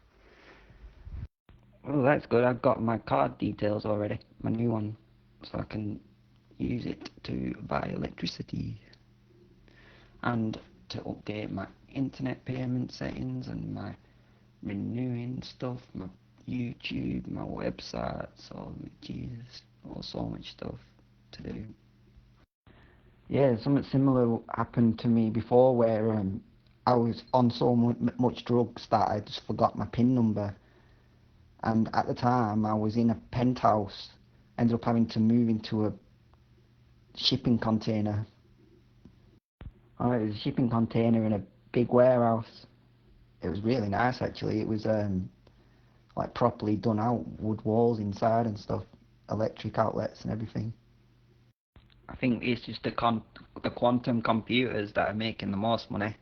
Well, that's good. I've got my card details already, my new one, so I can use it to buy electricity and to update my internet payment settings and my renewing stuff, my YouTube, my website. So Jesus, so much stuff to do. Yeah, something similar happened to me before, where I was on so much drugs that I just forgot my PIN number, and at the time I was in a penthouse, ended up having to move into a shipping container. Oh, it was a shipping container in a big warehouse. It was really nice actually. It was like properly done out, wood walls inside and stuff, electric outlets and everything. I think it's just the quantum computers that are making the most money.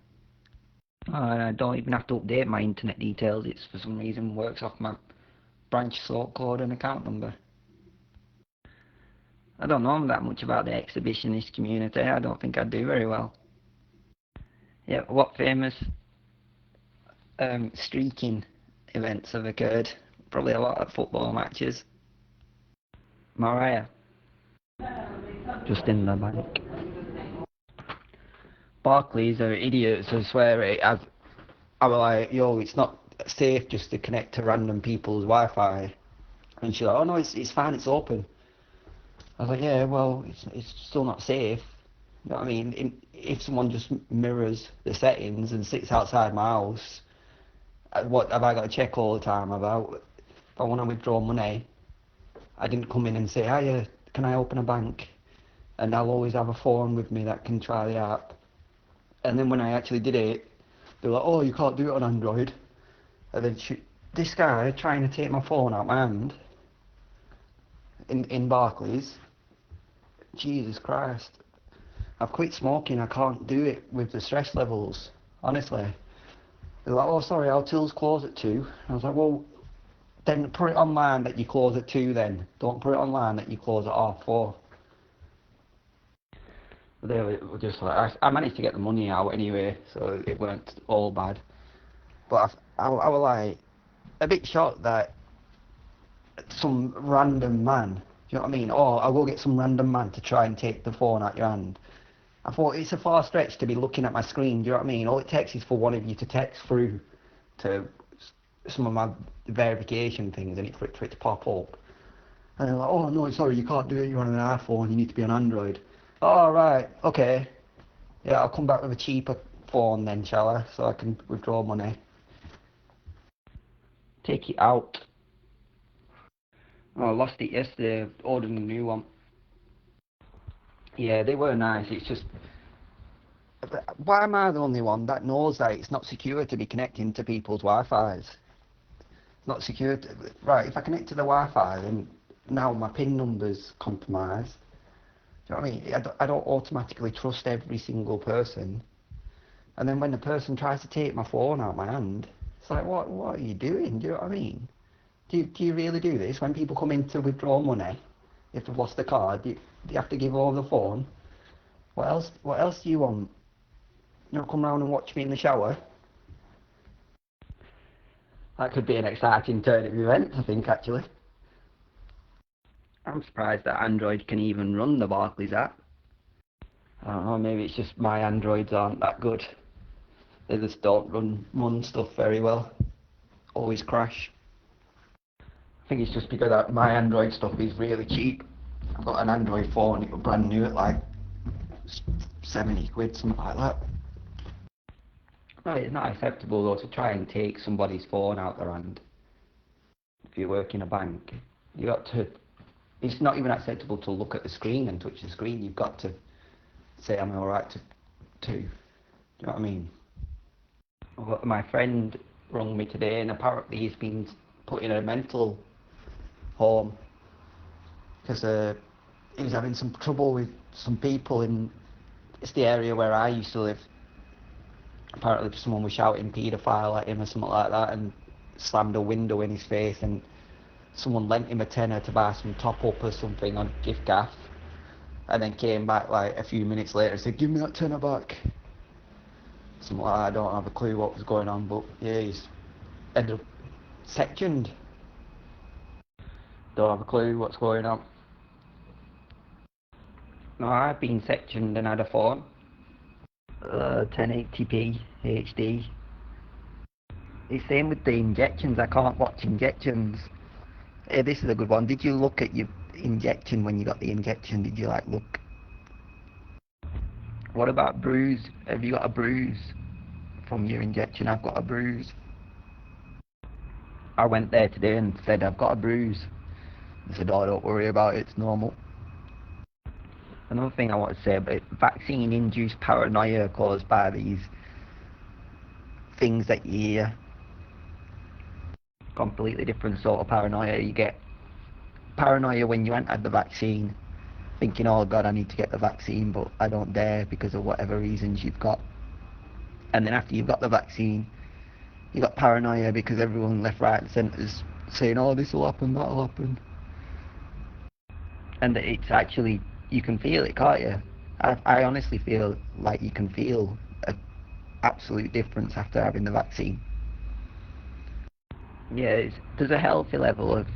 I don't even have to update my internet details. It's for some reason works off my branch sort code and account number. I don't know that much about the exhibitionist community. I don't think I do very well. Yeah, what famous streaking events have occurred? Probably a lot of football matches. Mariah, just in the bank. Barclays are idiots, I swear it. I was like, yo, it's not safe just to connect to random people's Wi-Fi. And she's like, oh no, it's fine, it's open. I was like, yeah, well, it's still not safe. You know what I mean? If someone just mirrors the settings and sits outside my house, what have I got to check all the time about? If I want to withdraw money, I didn't come in and say, hiya, can I open a bank? And I'll always have a phone with me that can try the app. And then when I actually did it, they were like, oh, you can't do it on Android. And then this guy trying to take my phone out my hand in Barclays. Jesus Christ. I've quit smoking. I can't do it with the stress levels. Honestly. They're like, oh, sorry, our tills close at 2. I was like, well, then put it online that you close at 2 then. Don't put it online that you close at 4:30. They were just like, I managed to get the money out anyway, so it weren't all bad. But I was like, a bit shocked that some random man, do you know what I mean? Or I'll go get some random man to try and take the phone out your hand. I thought it's a far stretch to be looking at my screen, do you know what I mean? All it takes is for one of you to text through to some of my verification things and for it to pop up. And they're like, oh no, sorry, you can't do it, you're on an iPhone, you need to be on Android. Oh right, okay. Yeah, I'll come back with a cheaper phone then, shall I? So I can withdraw money. Take it out. Oh, I lost it yesterday, ordered a new one. Yeah, they were nice, it's just... Why am I the only one that knows that it's not secure to be connecting to people's Wi-Fis? It's not secure to... Right, if I connect to the Wi-Fi, then now my PIN number's compromised. Do you know what I mean? I don't automatically trust every single person. And then when the person tries to take my phone out my hand, it's like, what are you doing? Do you know what I mean? Do you really do this? When people come in to withdraw money, if they've lost the card, do you have to give over the phone? What else do you want? You know, come round and watch me in the shower? That could be an exciting turn of events, I think, actually. I'm surprised that Android can even run the Barclays app. I don't know, maybe it's just my Androids aren't that good. They just don't run stuff very well. Always crash. I think it's just because my Android stuff is really cheap. I've got an Android phone, it was brand new at like 70 quid, something like that. No, it's not acceptable though to try and take somebody's phone out their hand. If you work in a bank, you got to... It's not even acceptable to look at the screen and touch the screen. You've got to say, I'm alright to... Do you know what I mean? My friend rung me today, and apparently he's been put in a mental home because he was having some trouble with some people in it's the area where I used to live. Apparently someone was shouting paedophile at him or something like that and slammed a window in his face, and someone lent him a tenner to buy some top up or something on gift gaff, and then came back like a few minutes later and said, give me that tenner back. Something like that. I don't have a clue what was going on, but yeah, he's ended up sectioned. Don't have a clue what's going on. No, I've been sectioned and had a phone. 1080p HD. It's same with the injections. I can't watch injections. Hey, this is a good one. Did you look at your injection when you got the injection? Did you like look? What about bruise? Have you got a bruise from your injection? I've got a bruise. I went there today and said I've got a bruise. They said, oh, don't worry about it, it's normal. Another thing I want to say about vaccine-induced paranoia caused by these things that you hear. Completely different sort of paranoia. You get paranoia when you ain't had the vaccine, thinking, oh God, I need to get the vaccine, but I don't dare because of whatever reasons you've got. And then after you've got the vaccine, you got paranoia because everyone left, right and centre's saying, oh, this will happen, that'll happen. And it's actually, you can feel it, can't you? I honestly feel like you can feel an absolute difference after having the vaccine. Yeah, there's a healthy level of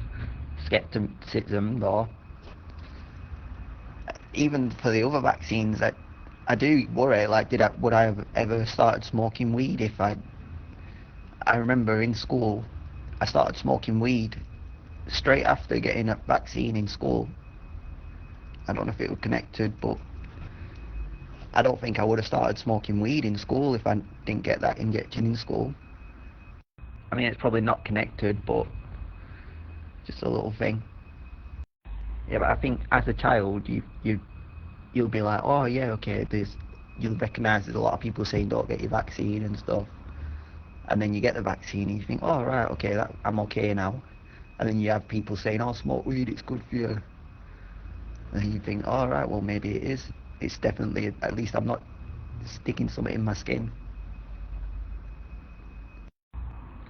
skepticism, though. Even for the other vaccines, I do worry, like, would I have ever started smoking weed if I remember in school, I started smoking weed straight after getting a vaccine in school. I don't know if it was connected, but I don't think I would have started smoking weed in school if I didn't get that injection in school. I mean, it's probably not connected, but just a little thing. Yeah, but I think as a child, you'll be like, oh yeah, okay, you'll recognise there's a lot of people saying don't get your vaccine and stuff. And then you get the vaccine and you think, oh right, okay, I'm okay now. And then you have people saying, oh, smoke weed, it's good for you. And you think, oh right, well maybe it is. It's definitely, at least I'm not sticking something in my skin.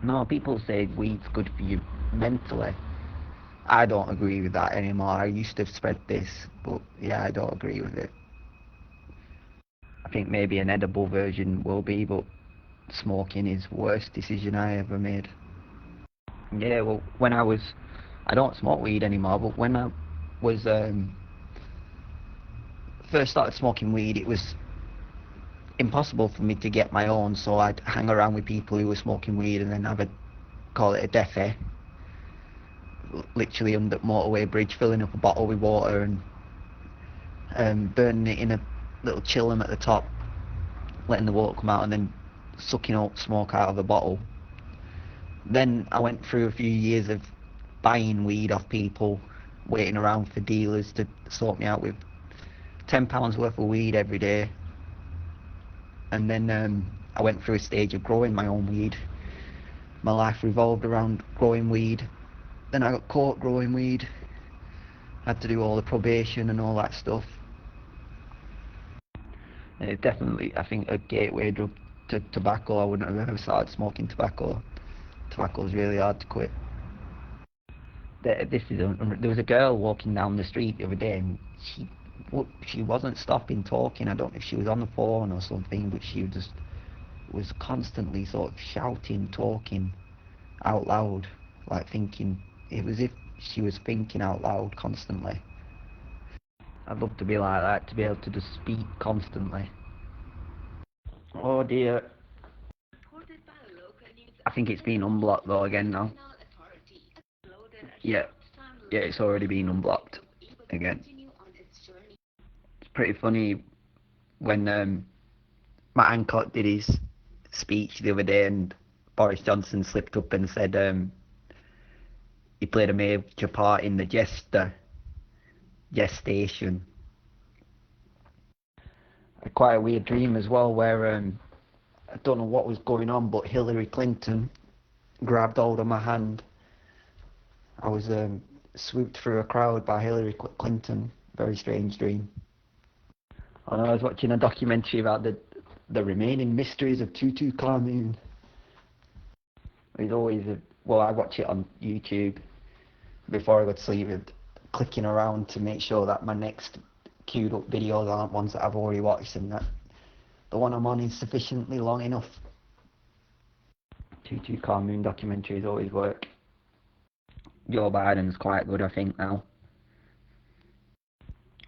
No, people say weed's good for you mentally. I don't agree with that anymore. I used to spread this, but yeah, I don't agree with it. I think maybe an edible version will be, but smoking is the worst decision I ever made. Yeah, well, I don't smoke weed anymore, but when I was first started smoking weed, it was impossible for me to get my own, so I'd hang around with people who were smoking weed and then call it a deathie, literally under the motorway bridge, filling up a bottle with water and burning it in a little chillum at the top, letting the water come out and then sucking out smoke out of the bottle. Then I went through a few years of buying weed off people, waiting around for dealers to sort me out with £10 worth of weed every day. And then I went through a stage of growing my own weed. My life revolved around growing weed. Then I got caught growing weed. Had to do all the probation and all that stuff. And it's definitely, I think, a gateway drug to tobacco. I wouldn't have ever started smoking tobacco. Tobacco's really hard to quit. There was a girl walking down the street the other day, and she wasn't stopping talking. I don't know if she was on the phone or something, but she just was constantly sort of shouting, talking out loud, like thinking. It was as if she was thinking out loud constantly. I'd love to be like that, to be able to just speak constantly. Oh dear. I think it's been unblocked though again now. Yeah, it's already been unblocked again. It's pretty funny when Matt Hancock did his speech the other day and Boris Johnson slipped up and said he played a major part in the gestation. I had quite a weird dream as well where I don't know what was going on, but Hillary Clinton grabbed hold of my hand. I was swooped through a crowd by Hillary Clinton. Very strange dream. And I was watching a documentary about the remaining mysteries of Tutankhamun. It's always I watch it on YouTube before I go to sleep, clicking around to make sure that my next queued up videos aren't ones that I've already watched and that the one I'm on is sufficiently long enough. Tutankhamun documentaries always work. Joe Biden's quite good, I think, now.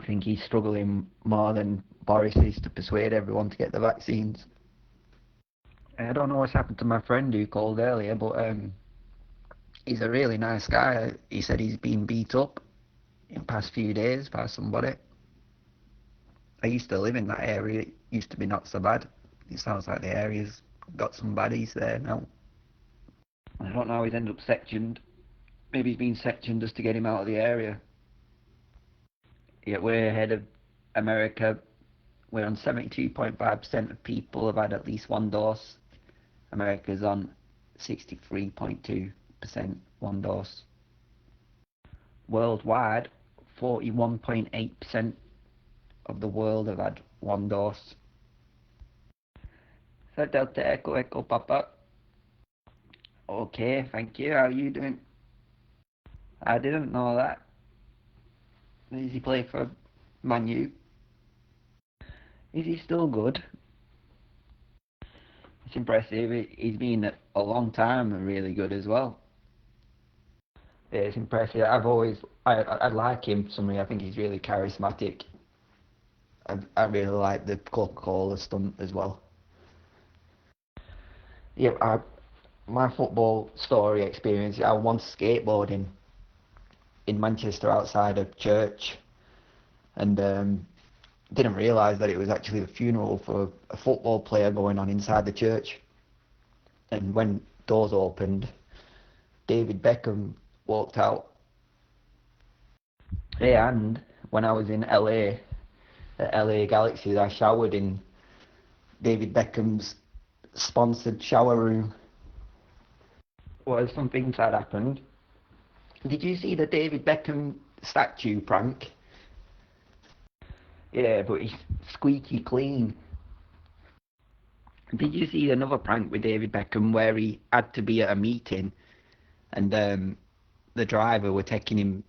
I think he's struggling more than Boris is to persuade everyone to get the vaccines. I don't know what's happened to my friend who called earlier, but he's a really nice guy. He said he's been beat up in the past few days by somebody. I used to live in that area. It used to be not so bad. It sounds like the area's got some baddies there now. I don't know how he's ended up sectioned. Maybe he's been sectioned just to get him out of the area. Yet we're ahead of America. We're on 72.5% of people have had at least one dose. America's on 63.2% one dose. Worldwide, 41.8% of the world have had one dose. So Delta Echo Echo Papa. Okay, thank you. How are you doing? I didn't know that. Does he play for Man U? Is he still good? It's impressive. He's been a long time really good as well. Yeah, it's impressive. I like him for some reason. I think he's really charismatic. I really like the Coca-Cola stunt as well. Yeah, my football story experience, I was once skateboarding in Manchester outside a church and didn't realise that it was actually the funeral for a football player going on inside the church. And when doors opened, David Beckham walked out. Yeah, and when I was in LA, at LA Galaxy, I showered in David Beckham's sponsored shower room. Well, some things had happened. Did you see the David Beckham statue prank? Yeah, but he's squeaky clean. Did you see another prank with David Beckham where he had to be at a meeting and the driver were taking him,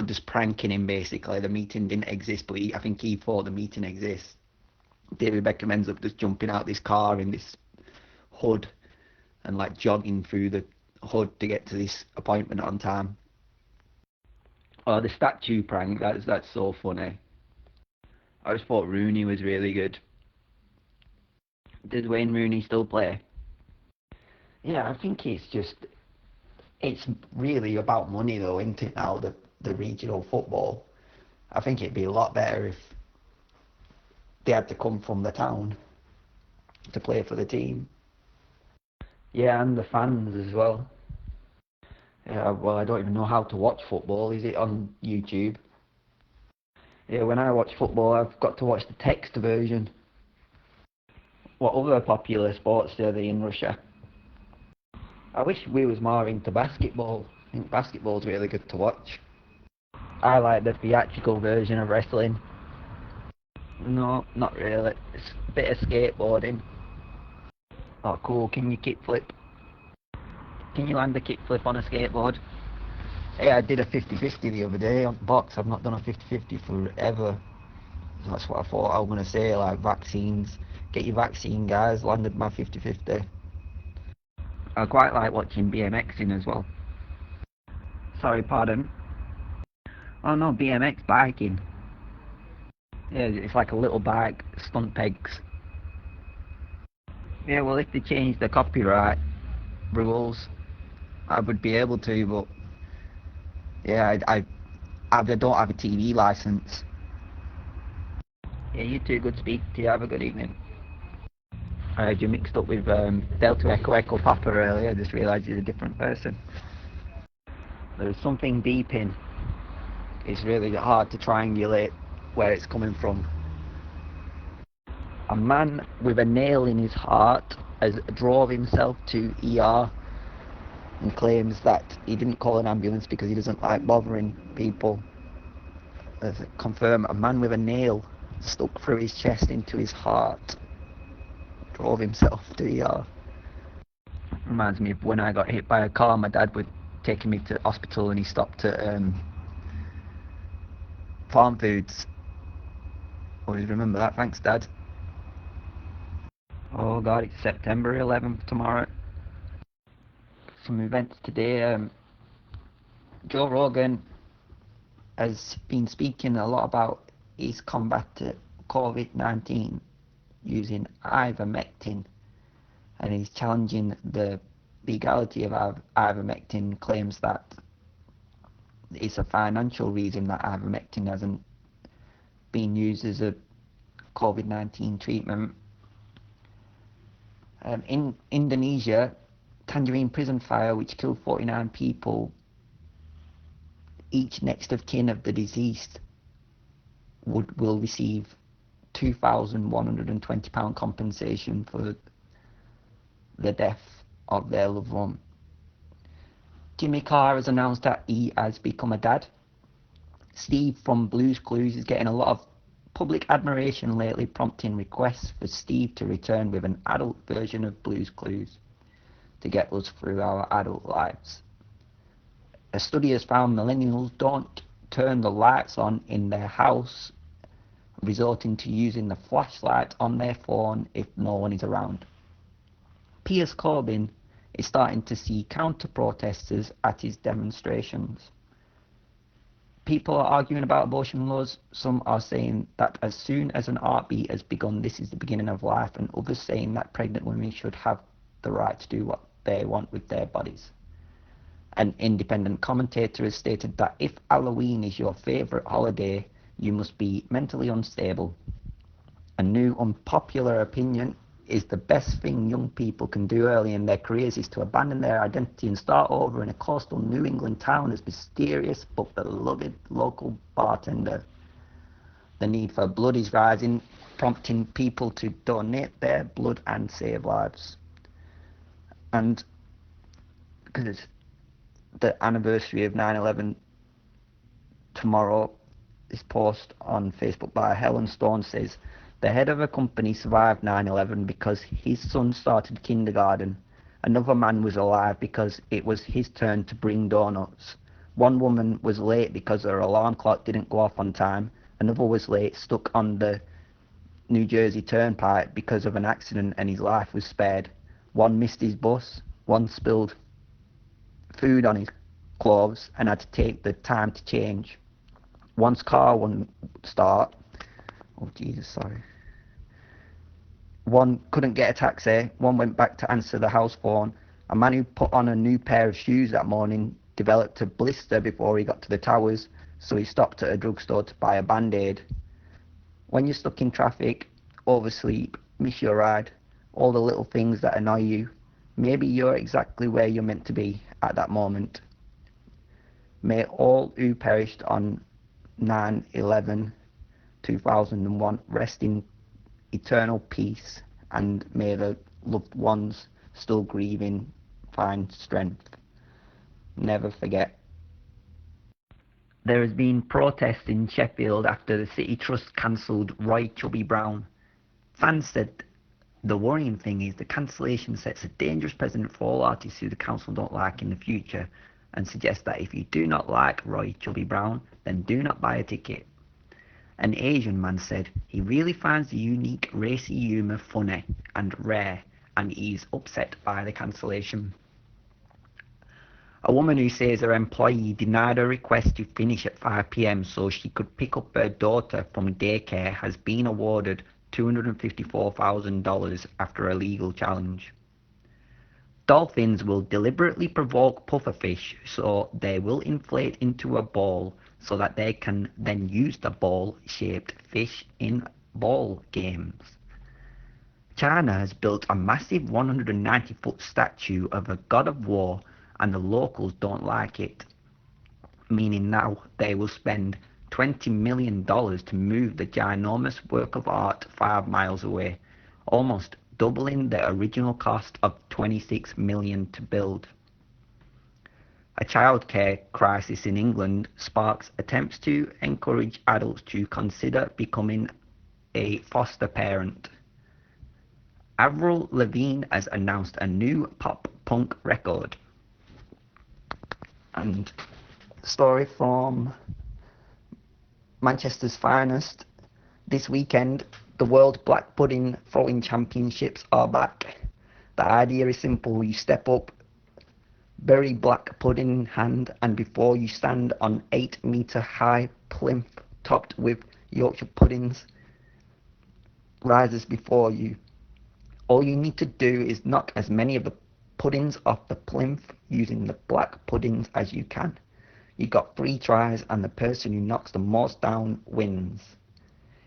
just pranking him basically. The meeting didn't exist, but I think he thought the meeting exists. David Beckham ends up just jumping out this car in this hood and like jogging through the hood to get to this appointment on time. Oh, the statue prank, that's so funny. I just thought Rooney was really good. Does Wayne Rooney still play? Yeah, I think it's really about money though, isn't it now, the regional football. I think it'd be a lot better if they had to come from the town to play for the team. Yeah, and the fans as well. Yeah, well, I don't even know how to watch football. Is it on YouTube? Yeah, when I watch football, I've got to watch the text version. What other popular sports are they in Russia? I wish we was more into basketball. I think basketball's really good to watch. I like the theatrical version of wrestling. No, not really. It's a bit of skateboarding. Oh, cool. Can you kickflip? Can you land a kickflip on a skateboard? Hey, I did a 50-50 the other day on box. I've not done a 50-50 forever. That's what I thought I was going to say, like vaccines. Get your vaccine, guys. Landed my 50-50. I quite like watching BMXing as well. Sorry, pardon. Oh no, BMX biking. Yeah, it's like a little bike, stunt pegs. Yeah, well, if they change the copyright rules, I would be able to, but yeah, I don't have a TV license. Yeah, you too. Good speak to you. Have a good evening. I heard you mixed up with Delta Echo Echo Papa earlier. I just realised you're a different person. There's something deep in. It's really hard to triangulate where it's coming from. A man with a nail in his heart has drove himself to ER and claims that he didn't call an ambulance because he doesn't like bothering people. Confirm a man with a nail stuck through his chest into his heart drove himself to the ER. Reminds me of when I got hit by a car. My dad was taking me to hospital and he stopped at Farm Foods. Always remember that. Thanks, Dad. Oh God, it's September 11th tomorrow. Some events today. Joe Rogan has been speaking a lot about his combat to COVID-19 using ivermectin, and he's challenging the legality of ivermectin. Claims that it's a financial reason that ivermectin hasn't been used as a COVID-19 treatment. In Indonesia, Tangerine prison fire, which killed 49 people, each next of kin of the deceased will receive £2,120 compensation for the death of their loved one. Jimmy Carr has announced that he has become a dad. Steve from Blue's Clues is getting a lot of public admiration lately, prompting requests for Steve to return with an adult version of Blue's Clues to get us through our adult lives. A study has found millennials don't turn the lights on in their house, resorting to using the flashlight on their phone if no one is around. Piers Corbyn is starting to see counter-protesters at his demonstrations. People are arguing about abortion laws. Some are saying that as soon as an heartbeat has begun, this is the beginning of life, and others saying that pregnant women should have the right to do what they want with their bodies. An independent commentator has stated that if Halloween is your favourite holiday, you must be mentally unstable. A new unpopular opinion is the best thing young people can do early in their careers is to abandon their identity and start over in a coastal New England town as mysterious but beloved local bartender. The need for blood is rising, prompting people to donate their blood and save lives. And because it's the anniversary of 9/11 tomorrow, this post on Facebook by Helen Stone says, the head of a company survived 9/11 because his son started kindergarten. Another man was alive because it was his turn to bring donuts. One woman was late because her alarm clock didn't go off on time. Another was late, stuck on the New Jersey Turnpike because of an accident and his life was spared. One missed his bus. One spilled food on his clothes and had to take the time to change. One's car wouldn't start. Oh, Jesus, sorry. One couldn't get a taxi. One went back to answer the house phone. A man who put on a new pair of shoes that morning developed a blister before he got to the towers, so he stopped at a drugstore to buy a Band-Aid. When you're stuck in traffic, oversleep, miss your ride, all the little things that annoy you, maybe you're exactly where you're meant to be at that moment. May all who perished on 9/11/2001 rest in eternal peace, and may the loved ones still grieving find strength. Never forget. There has been protests in Sheffield after the City Trust cancelled Roy Chubby Brown. Fans said the worrying thing is the cancellation sets a dangerous precedent for all artists who the council don't like in the future, and suggests that if you do not like Roy Chubby Brown, then do not buy a ticket. An Asian man said he really finds the unique racy humour funny and rare, and he's upset by the cancellation. A woman who says her employee denied her request to finish at 5 p.m. so she could pick up her daughter from daycare has been awarded $254,000 after a legal challenge. Dolphins will deliberately provoke pufferfish so they will inflate into a ball so that they can then use the ball-shaped fish in ball games. China has built a massive 190-foot statue of a god of war, and the locals don't like it, meaning now they will spend $20 million to move the ginormous work of art 5 miles away, almost doubling the original cost of $26 million to build. A childcare crisis in England sparks attempts to encourage adults to consider becoming a foster parent. Avril Lavigne has announced a new pop-punk record. And story from Manchester's finest. This weekend, the World Black Pudding Throwing Championships are back. The idea is simple. You step up, berry black pudding in hand, and before you stand on 8-metre high plinth topped with Yorkshire puddings rises before you. All you need to do is knock as many of the puddings off the plinth using the black puddings as you can. You got 3 tries, and the person who knocks the most down wins.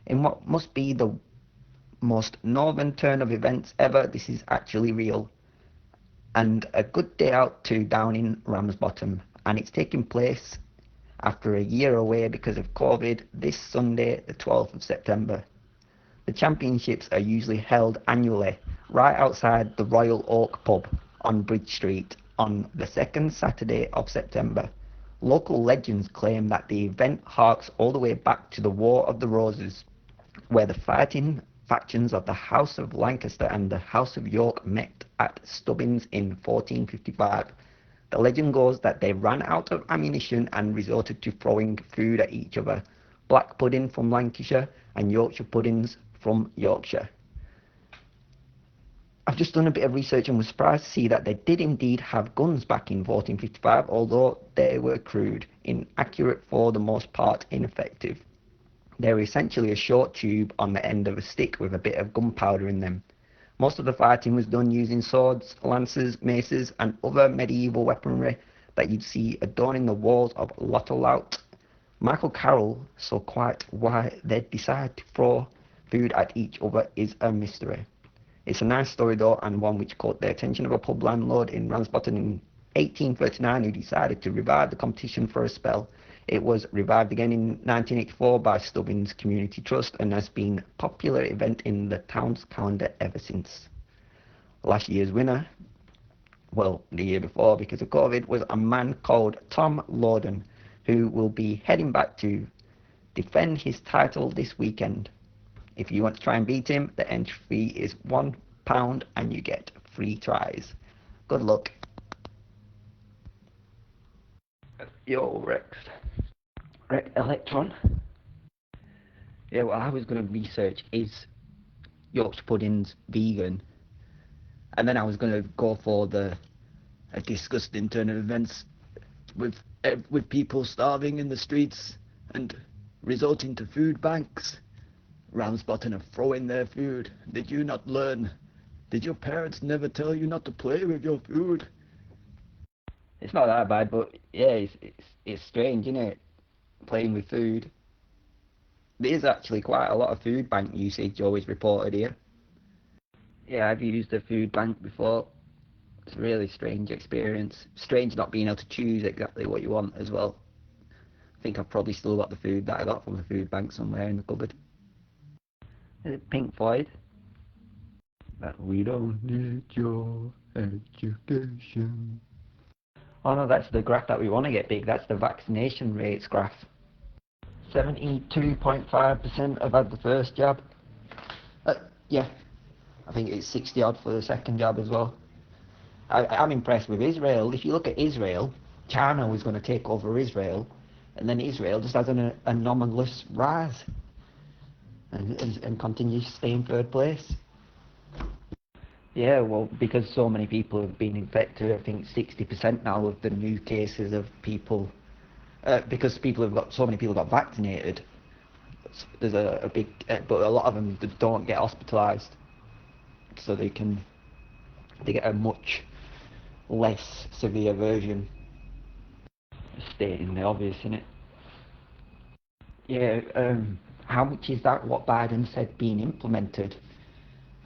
In what must be the most northern turn of events ever, this is actually real. And a good day out to down in Ramsbottom, and it's taking place after a year away because of COVID this Sunday, the 12th of September. The championships are usually held annually right outside the Royal Oak pub on Bridge Street on the second Saturday of September. Local legends claim that the event harks all the way back to the War of the Roses, where the fighting factions of the House of Lancaster and the House of York met at Stubbins in 1455. The legend goes that they ran out of ammunition and resorted to throwing food at each other. Black pudding from Lancashire and Yorkshire puddings from Yorkshire. I've just done a bit of research and was surprised to see that they did indeed have guns back in 1455, although they were crude, inaccurate, for the most part ineffective. They were essentially a short tube on the end of a stick with a bit of gunpowder in them. Most of the fighting was done using swords, lances, maces and other medieval weaponry that you'd see adorning the walls of Lottolaut. Michael Carroll saw quite why they'd decide to throw food at each other is a mystery. It's a nice story though, and one which caught the attention of a pub landlord in Ramsbottom in 1839 who decided to revive the competition for a spell. It was revived again in 1984 by Stubbins Community Trust and has been a popular event in the town's calendar ever since. Last year's winner, well, the year before because of COVID, was a man called Tom Lawden, who will be heading back to defend his title this weekend. If you want to try and beat him, the entry fee is £1 and you get 3 tries. Good luck. Yo, Rex. Electron. Yeah, well, I was going to research is Yorkshire puddings vegan, and then I was going to go for the disgusting turn of events with people starving in the streets and resorting to food banks. Ramsbottom are throwing their food. Did you not learn? Did your parents never tell you not to play with your food? It's not that bad, but yeah, it's strange, isn't it? Playing with food. There's actually quite a lot of food bank usage always reported here. Yeah, I've used a food bank before. It's a really strange experience. Strange not being able to choose exactly what you want as well. I think I've probably still got the food that I got from the food bank somewhere in the cupboard. Is it Pink Floyd? That we don't need your education. Oh no, that's the graph that we want to get big. That's the vaccination rates graph. 72.5% have had the first jab. Yeah, I think it's 60 odd for the second jab as well. I'm impressed with Israel. If you look at Israel, China was going to take over Israel, and then Israel just has an anomalous rise and continues to stay in third place. Yeah, well, because so many people have been infected, I think 60% now of the new cases of people, because so many people got vaccinated, there's a big, but a lot of them don't get hospitalised, so they get a much less severe version. Stating the obvious, innit? Yeah, how much is that what Biden said being implemented?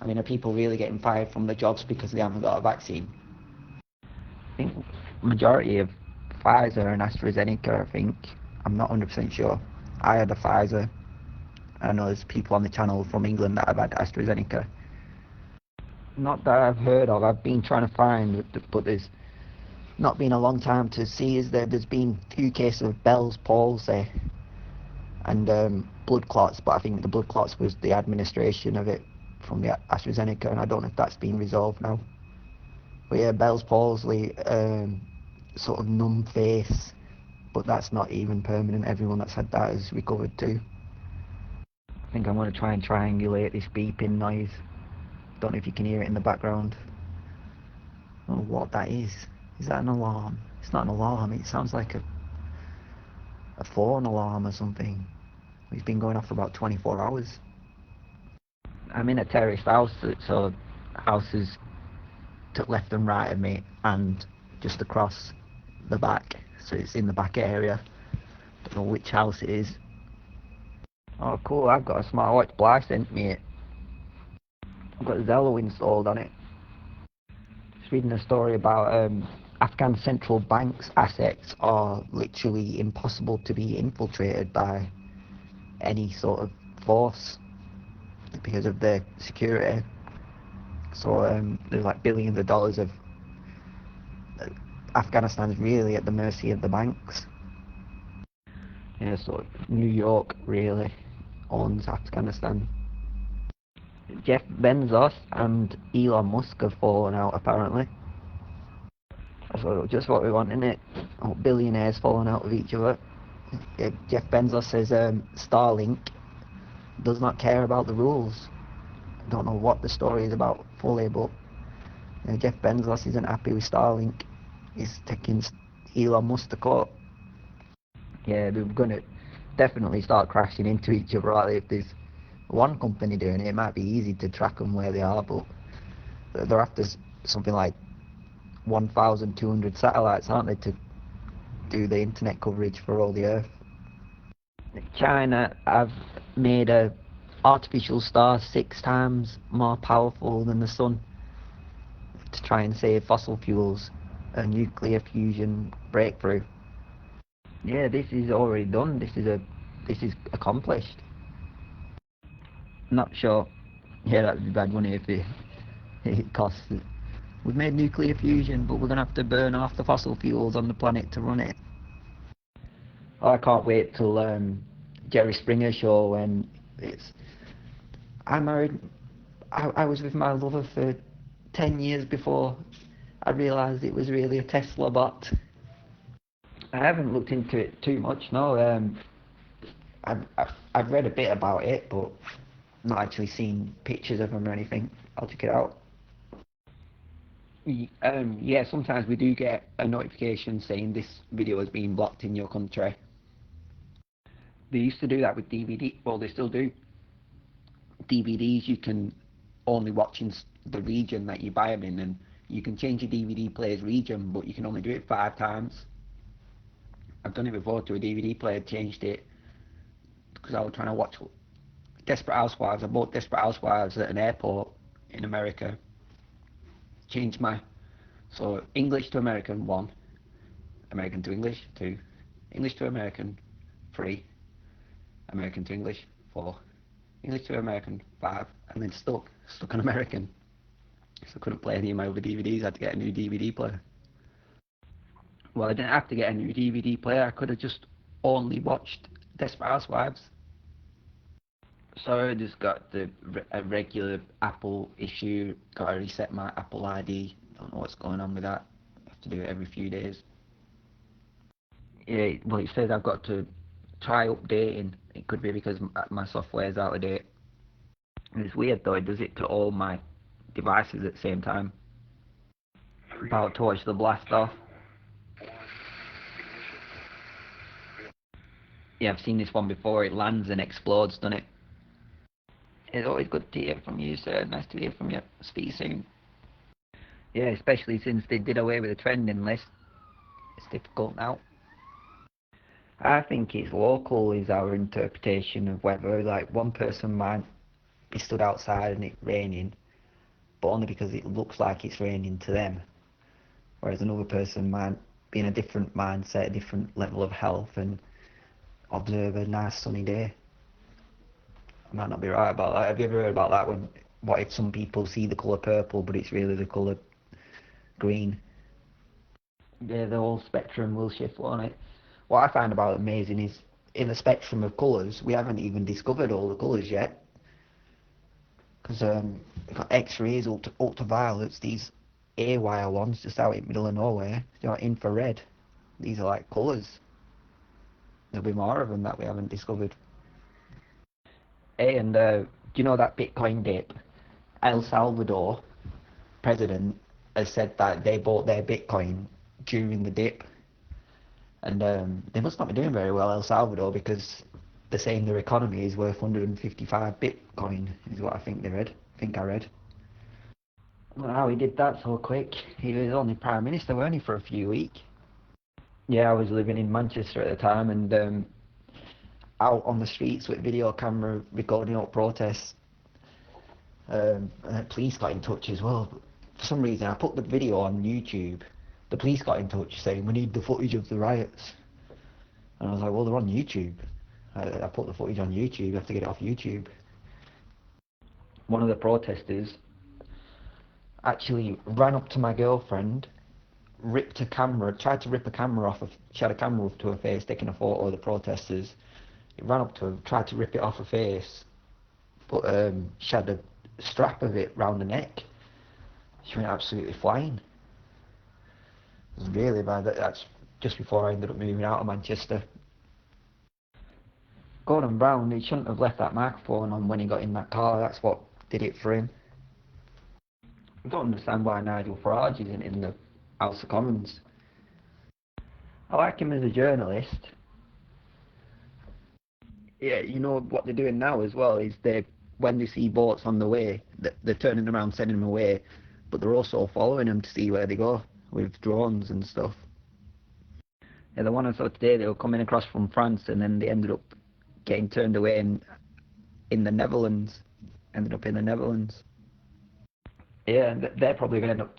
I mean, are people really getting fired from their jobs because they haven't got a vaccine? I think majority of Pfizer and AstraZeneca, I think. I'm not 100% sure. I had a Pfizer. I know there's people on the channel from England that have had AstraZeneca. Not that I've heard of. I've been trying to find, but there's not been a long time to see is that there's been a few cases of Bell's palsy and blood clots, but I think the blood clots was the administration of it from the AstraZeneca, and I don't know if that's been resolved now. But yeah, Bell's palsy, sort of numb face, but that's not even permanent. Everyone that's had that has recovered too. I think I'm going to try and triangulate this beeping noise. Don't know if you can hear it in the background. I don't know what that is. Is that an alarm? It's not an alarm. It sounds like a phone alarm or something. It's been going off for about 24 hours. I'm in a terraced house, so houses to left and right of me and just across the back. So it's in the back area. Don't know which house it is. Oh cool, I've got a smartwatch. Bly sent me it. I've got Sdrl installed on it. Just reading a story about Afghan central bank's assets are literally impossible to be infiltrated by any sort of force because of their security. So there's like billions of dollars of Afghanistan's really at the mercy of the banks. Yeah, so New York really owns Afghanistan. Jeff Bezos and Elon Musk have fallen out apparently. That's just what we want, isn't it? Oh, billionaires falling out with each other. Yeah, Jeff Bezos says Starlink does not care about the rules. I don't know what the story is about fully, but Jeff Bezos isn't happy with Starlink. He's taking Elon Musk to court. Yeah, they're going to definitely start crashing into each other. Right? If there's one company doing it, it might be easy to track them where they are, but they're after something like 1,200 satellites, aren't they, to do the internet coverage for all the Earth. China have made a artificial star 6 times more powerful than the sun to try and save fossil fuels, a nuclear fusion breakthrough. Yeah, this is already done. This is accomplished. Not sure. Yeah, that would be bad money if it costs. We've made nuclear fusion, but we're gonna have to burn off the fossil fuels on the planet to run it. Oh, I can't wait till Jerry Springer show when it's. I married. I was with my lover for 10 years before I realised it was really a Tesla bot. I haven't looked into it too much, no. I've read a bit about it, but not actually seen pictures of them or anything. I'll check it out. Yeah, sometimes we do get a notification saying this video has been blocked in your country. They used to do that with DVD. Well, they still do. DVDs you can only watch in the region that you buy them in, and you can change your DVD player's region, but you can only do it 5 times. I've done it before to a DVD player, changed it because I was trying to watch Desperate Housewives. I bought Desperate Housewives at an airport in America. Changed so English to American 1, American to English 2, English to American 3, American to English 4, English to American 5, and then stuck on American. So I couldn't play any of my other DVDs. I had to get a new DVD player. Well, I didn't have to get a new DVD player. I could have just only watched Desperate Housewives. So I just got a regular Apple issue. Got to reset my Apple ID. Don't know what's going on with that. I have to do it every few days. Yeah, well, it says I've got to try updating. It could be because my software's out of date. And it's weird though, it does it to all my devices at the same time. About to watch the blast off. Yeah, I've seen this one before. It lands and explodes, doesn't it? It's always good to hear from you, sir. Nice to hear from you. Speak soon. Yeah, especially since they did away with the trending list. It's difficult now. I think it's local is our interpretation of weather. Like one person might be stood outside and it's raining, but only because it looks like it's raining to them. Whereas another person might be in a different mindset, a different level of health, and observe a nice sunny day. I might not be right about that. Have you ever heard about that? What if some people see the colour purple, but it's really the colour green? Yeah, the whole spectrum will shift, won't it? What I find about it amazing is in the spectrum of colours, we haven't even discovered all the colours yet. Because we've got X-rays, ultraviolets, these AWire ones just out in the middle of nowhere. You know, infrared. These are like colours. There'll be more of them that we haven't discovered. Hey, and do you know that Bitcoin dip? El Salvador president has said that they bought their Bitcoin during the dip. And they must not be doing very well, El Salvador, because they're saying their economy is worth 155 Bitcoin, is what I think I read. I don't know how he did that so quick. He was only Prime Minister, weren't he, for a few weeks? Yeah, I was living in Manchester at the time and out on the streets with video camera recording up protests. And the police got in touch as well. For some reason, I put the video on YouTube. The police got in touch saying, we need the footage of the riots. And I was like, well, they're on YouTube. I put the footage on YouTube, you have to get it off YouTube. One of the protesters actually ran up to my girlfriend, ripped a camera, tried to rip a camera off. She had a camera up to her face, taking a photo of the protesters. He ran up to her, tried to rip it off her face, but she had a strap of it round her neck. She went absolutely flying. It was really bad. That's just before I ended up moving out of Manchester. Gordon Brown, he shouldn't have left that microphone on when he got in that car. That's what did it for him. I don't understand why Nigel Farage isn't in the House of Commons. I like him as a journalist. Yeah, you know what they're doing now as well is when they see boats on the way, they're turning around, sending them away, but they're also following them to see where they go with drones and stuff. Yeah, the one I saw today, they were coming across from France and then they ended up getting turned away in the Netherlands. Ended up in the Netherlands. Yeah, and they're probably going to end up.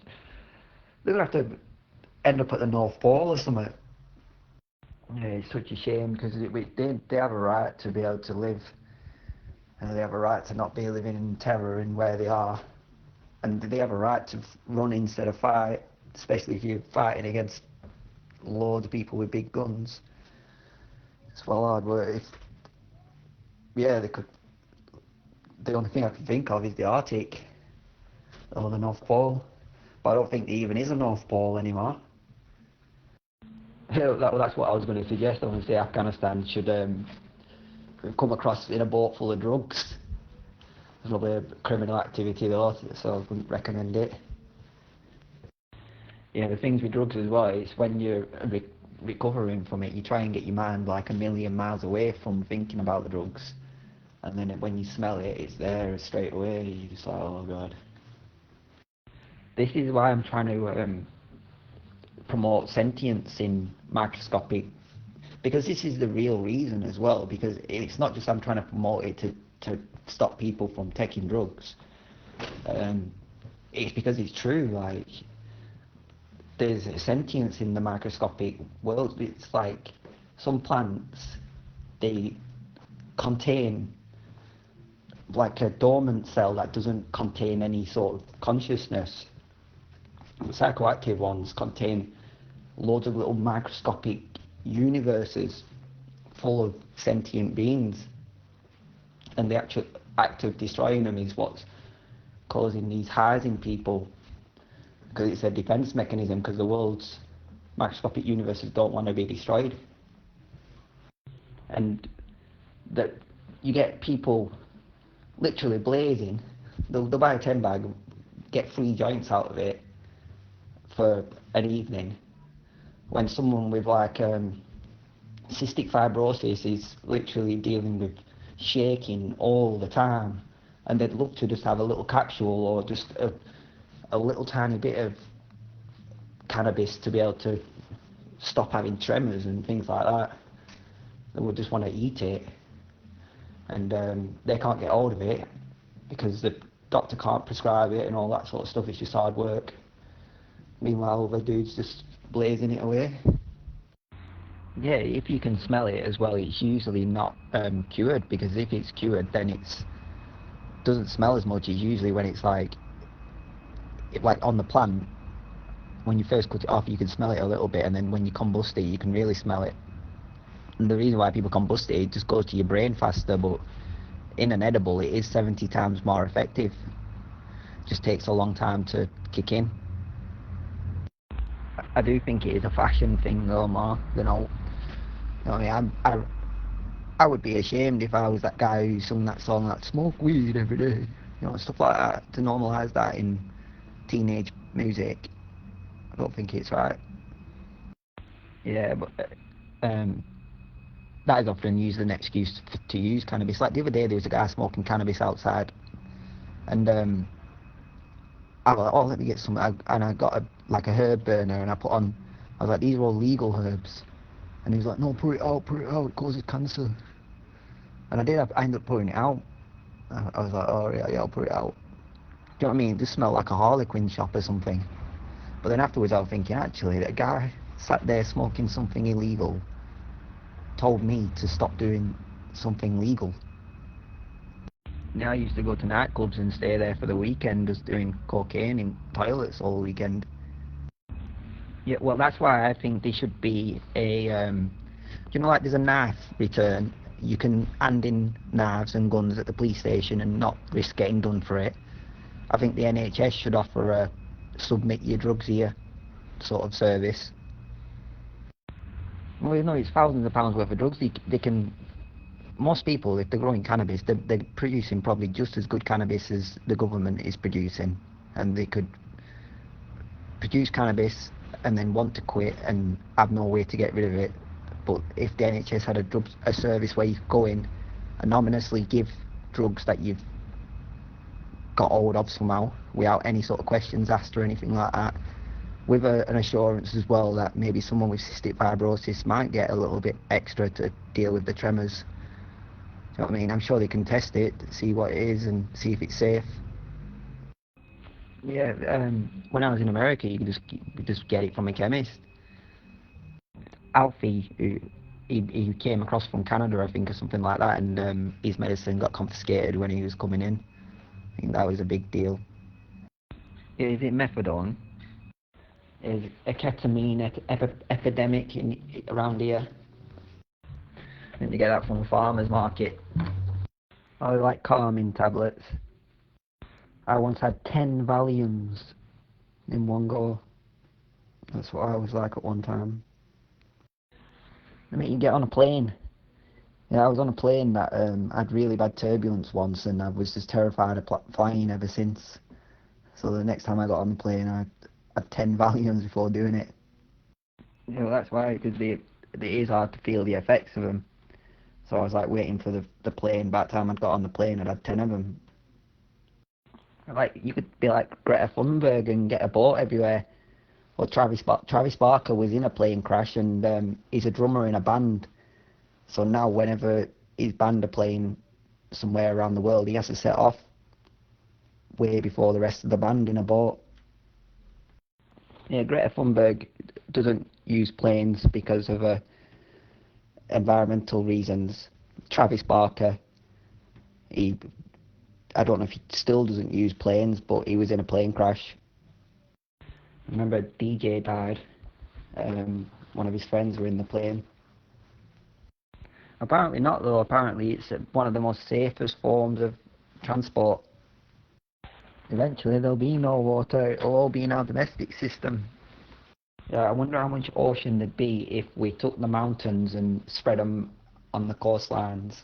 They're going to have to end up at the North Pole or something. Yeah, it's such a shame because they have a right to be able to live, and they have a right to not be living in terror in where they are, and they have a right to run instead of fight, especially if you're fighting against loads of people with big guns. It's well hard work. Yeah, they could. The only thing I can think of is the Arctic or the North Pole, but I don't think there even is a North Pole anymore. Yeah, that's what I was going to suggest. I was going to say Afghanistan should come across in a boat full of drugs. There's probably a criminal activity though, so I wouldn't recommend it. Yeah, the things with drugs as well is when you're recovering from it, you try and get your mind like a million miles away from thinking about the drugs, and then when you smell it, it's there straight away. You're just like, oh god. This is why I'm trying to promote sentience in microscopic, because this is the real reason as well, because it's not just I'm trying to promote it to stop people from taking drugs. It's because it's true, like there's a sentience in the microscopic world. It's like some plants, they contain like a dormant cell that doesn't contain any sort of consciousness. The psychoactive ones contain loads of little microscopic universes full of sentient beings, and the actual act of destroying them is what's causing these highs in people, because it's a defense mechanism, because the world's microscopic universes don't want to be destroyed. And that you get people literally blazing, they'll buy a 10 bag, get 3 joints out of it for an evening, when someone with like cystic fibrosis is literally dealing with shaking all the time, and they'd love to just have a little capsule or just a little tiny bit of cannabis to be able to stop having tremors and things like that. They would just want to eat it, and they can't get hold of it because the doctor can't prescribe it and all that sort of stuff. It's just hard work. Meanwhile, the dude's just blazing it away. Yeah, if you can smell it as well, it's usually not cured, because if it's cured, then it doesn't smell as much. It's usually when it's like on the plant, when you first cut it off, you can smell it a little bit, and then when you combust it, you can really smell it. And the reason why people combust it just goes to your brain faster, but in an edible, it is 70 times more effective. It just takes a long time to kick in. I do think it is a fashion thing, though, more. I mean, I would be ashamed if I was that guy who sung that song, like, smoke weed every day. Stuff like that, to normalise that in teenage music. I don't think it's right. Yeah, but that is often used as an excuse to use cannabis. Like the other day, there was a guy smoking cannabis outside, and I was like, oh, let me get some, and I got a herb burner, and I was like, these are all legal herbs, and he was like, no, put it out, it causes cancer. And I ended up putting it out. I was like, oh yeah, I'll put it out. Do you know what I mean? It just smelled like a Harlequin shop or something. But then afterwards I was thinking, actually, that guy sat there smoking something illegal told me to stop doing something legal. Now I used to go to nightclubs and stay there for the weekend, just doing cocaine in toilets all weekend. Yeah, well, that's why I think there should be like there's a knife return. You can hand in knives and guns at the police station and not risk getting done for it. I think the NHS should offer a submit your drugs here sort of service. Well, it's thousands of pounds worth of drugs. They can, most people, if they're growing cannabis, they're producing probably just as good cannabis as the government is producing, and they could produce cannabis and then want to quit and have no way to get rid of it. But if the NHS had a service where you could go in, anonymously give drugs that you've got hold of somehow without any sort of questions asked or anything like that, with an assurance as well that maybe someone with cystic fibrosis might get a little bit extra to deal with the tremors. You know what I mean? I'm sure they can test it, see what it is and see if it's safe. Yeah, when I was in America, you could just get it from a chemist. Alfie, he came across from Canada, I think, or something like that, and his medicine got confiscated when he was coming in. I think that was a big deal. Is it methadone? Is a ketamine epidemic around here? And you get that from the farmer's market. I like calming tablets. I once had 10 Valiums in one go. That's what I was like at one time. I mean, you get on a plane. Yeah, I was on a plane that had really bad turbulence once, and I was just terrified of flying ever since. So the next time I got on the plane, I had 10 Valiums before doing it. Yeah, well, that's why, because it is hard to feel the effects of them. So I was like waiting for the plane. By the time I'd got on the plane, I'd had 10 of them. Like, you could be like Greta Thunberg and get a boat everywhere. Well, Travis Barker was in a plane crash, and he's a drummer in a band. So now whenever his band are playing somewhere around the world, he has to set off way before the rest of the band in a boat. Yeah, Greta Thunberg doesn't use planes because of environmental reasons. Travis Barker, I don't know if he still doesn't use planes, but he was in a plane crash. I remember a DJ died. One of his friends were in the plane. Apparently not, though. Apparently it's one of the most safest forms of transport. Eventually there'll be no water. It'll all be in our domestic system. Yeah, I wonder how much ocean there'd be if we took the mountains and spread them on the coastlines.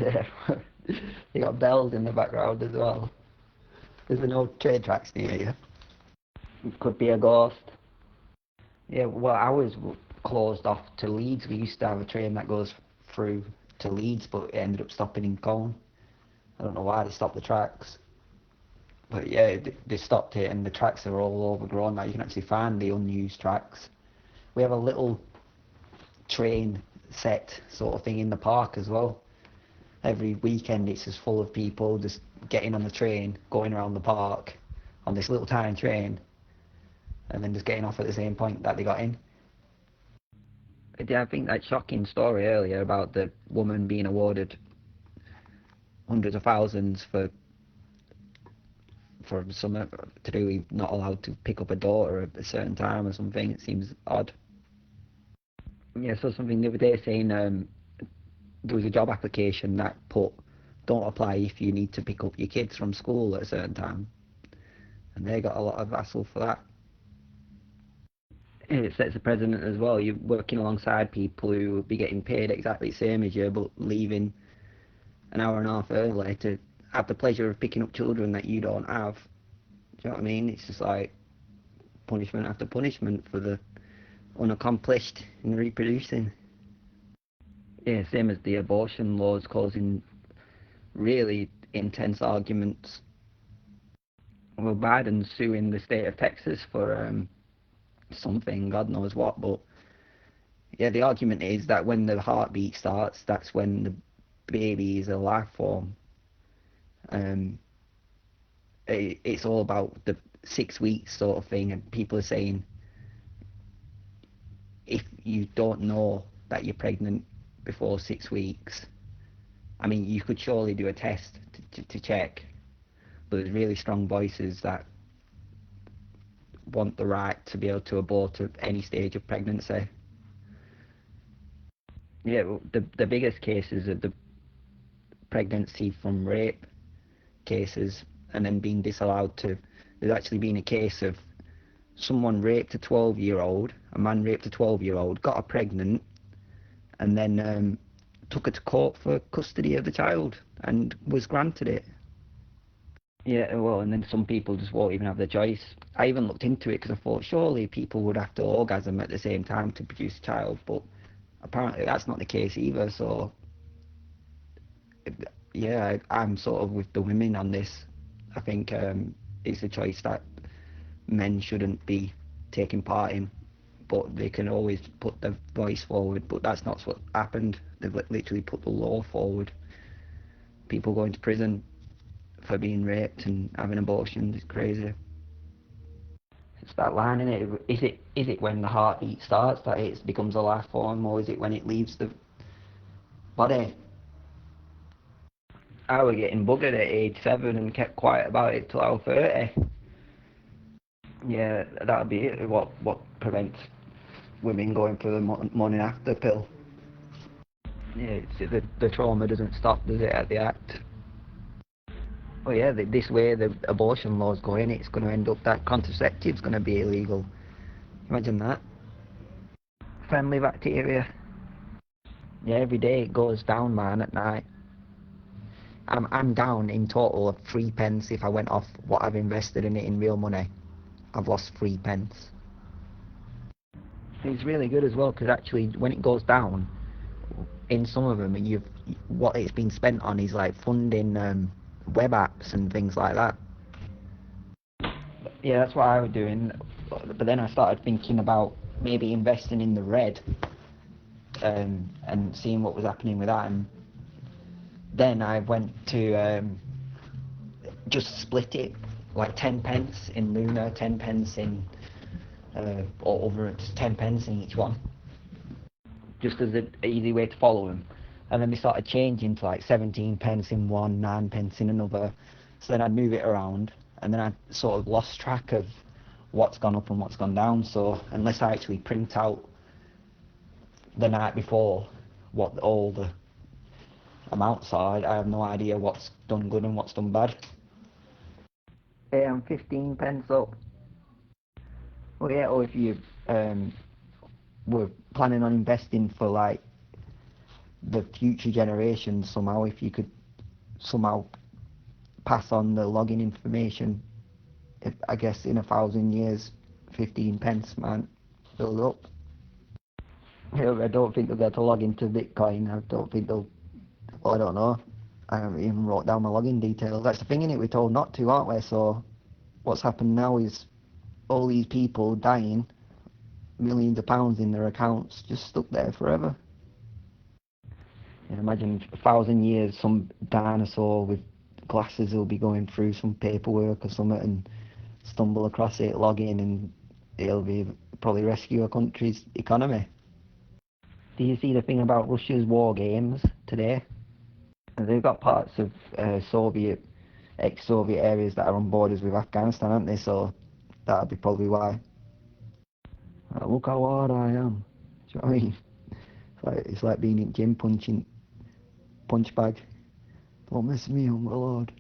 Yeah, you got bells in the background as well. There's no train tracks near you. It could be a ghost. Yeah, well, ours closed off to Leeds. We used to have a train that goes through to Leeds, but it ended up stopping in Colne. I don't know why they stopped the tracks. But yeah, they stopped it, and the tracks are all overgrown now. You can actually find the unused tracks. We have a little train set sort of thing in the park as well. Every weekend it's just full of people just getting on the train, going around the park on this little tiny train, and then just getting off at the same point that they got in. I think that shocking story earlier about the woman being awarded hundreds of thousands for for something to do with not allowed to pick up a daughter at a certain time or something. It seems odd. Yeah, I saw something the other day saying there was a job application that put don't apply if you need to pick up your kids from school at a certain time, and they got a lot of hassle for that. It sets a precedent as well. You're working alongside people who will be getting paid exactly the same as you, but leaving an hour and a half early to have the pleasure of picking up children that you don't have. Do you know what I mean? It's just like punishment after punishment for the unaccomplished in reproducing. Yeah, same as the abortion laws causing really intense arguments. Well, Biden's suing the state of Texas for something, God knows what, but yeah, the argument is that when the heartbeat starts, that's when the baby is a life form. Um, it's all about the 6 weeks sort of thing, and people are saying if you don't know that you're pregnant before 6 weeks, I mean, you could surely do a test to check, but there's really strong voices that want the right to be able to abort at any stage of pregnancy. Yeah, well, the biggest cases are the pregnancy from rape cases, and then being disallowed to. There's actually been a case of someone raped a 12-year-old, a man raped a 12-year-old, got her pregnant, and then took her to court for custody of the child and was granted it. Yeah, well, and then some people just won't even have the choice. I even looked into it because I thought surely people would have to orgasm at the same time to produce a child, but apparently that's not the case either. So, yeah, I'm sort of with the women on this. I think it's a choice that men shouldn't be taking part in, but they can always put their voice forward. But that's not what happened. They've literally put the law forward. People going to prison for being raped and having abortions is crazy. It's that line, isn't it? Is it when the heartbeat starts that it becomes a life form, or is it when it leaves the body? I was getting buggered at age 7 and kept quiet about it till I was 30. Yeah, that'd be it. What prevents women going for the morning after pill? Yeah, the trauma doesn't stop, does it, at the act? Oh yeah, this way the abortion law's going, it's going to end up that contraceptive's going to be illegal. Imagine that. Friendly bacteria. Yeah, every day it goes down, man, at night. I'm down in total of 3 pence if I went off what I've invested in it in real money. I've lost 3 pence. It's really good as well because actually when it goes down, in some of them, what it's been spent on is like funding web apps and things like that. Yeah, that's what I was doing, but then I started thinking about maybe investing in the red and seeing what was happening with that, and then I went to just split it, like 10 pence in Luna, 10 pence in or over 10 pence in each one, just as an easy way to follow them. And then they started changing to like 17 pence in one, 9 pence in another. So then I'd move it around, and then I sort of lost track of what's gone up and what's gone down. So unless I actually print out the night before what all the amounts are, I have no idea what's done good and what's done bad. Yeah, I'm 15 pence up. Well, yeah, or if you were planning on investing for like the future generations somehow, if you could somehow pass on the login information, I guess in 1,000 years, 15 pence might build up. Yeah, I don't think they'll be able to log into Bitcoin. I don't think they'll. Well, I don't know. I haven't even wrote down my login details. That's the thing, innit? We're told not to, aren't we? So what's happened now is all these people dying, millions of pounds in their accounts, just stuck there forever. Yeah, imagine 1,000 years, some dinosaur with glasses will be going through some paperwork or something and stumble across it, log in, and it'll be probably rescue a country's economy. Do you see the thing about Russia's war games today? They've got parts of Soviet ex-Soviet areas that are on borders with Afghanistan, aren't they? So that'd be probably why. Look how hard I am. Do you know what I mean? It's like being in gym punching punch bag. Don't mess with me, oh my lord.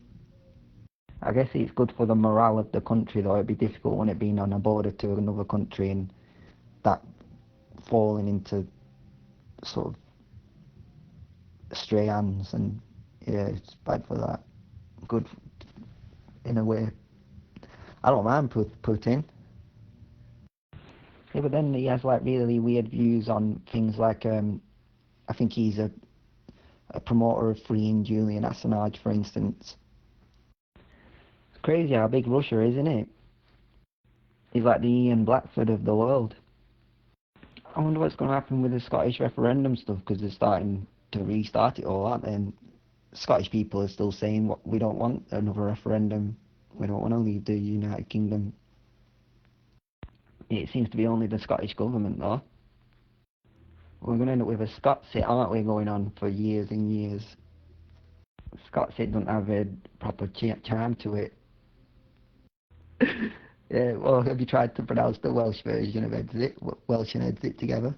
I guess it's good for the morale of the country, though. It'd be difficult when it being on a border to another country and that falling into sort of stray hands, and yeah, it's bad for that. Good in a way. I don't mind Putin. Yeah, but then he has like really weird views on things like I think he's a promoter of freeing Julian Assange, for instance. It's crazy how big Russia is, isn't it? He's like the Ian Blackford of the world. I wonder what's going to happen with the Scottish referendum stuff, because they're starting to restart it all, aren't they? And Scottish people are still saying we don't want another referendum. We don't want to leave the United Kingdom. It seems to be only the Scottish government, though. We're going to end up with a Scotsit, aren't we, going on for years and years. Scotsit doesn't have a proper charm to it. Yeah, well, have you tried to pronounce the Welsh version of Exit? Welsh and Exit together?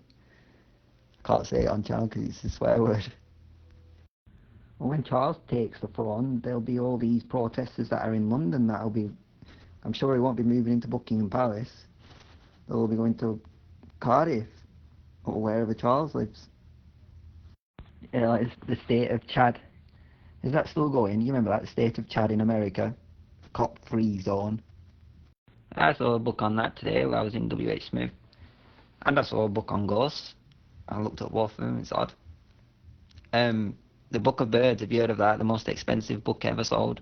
Can't say it on channel because it's a swear word. Well, when Charles takes the throne, there'll be all these protesters that are in London that'll be... I'm sure he won't be moving into Buckingham Palace. They'll be going to Cardiff, or wherever Charles lives. Yeah, it's the state of Chad. Is that still going? You remember that, the state of Chad in America? Cop-free zone. I saw a book on that today while I was in W.H. Smith. And I saw a book on ghosts. I looked at both of them, it's odd. The Book of Birds, have you heard of that? The most expensive book ever sold.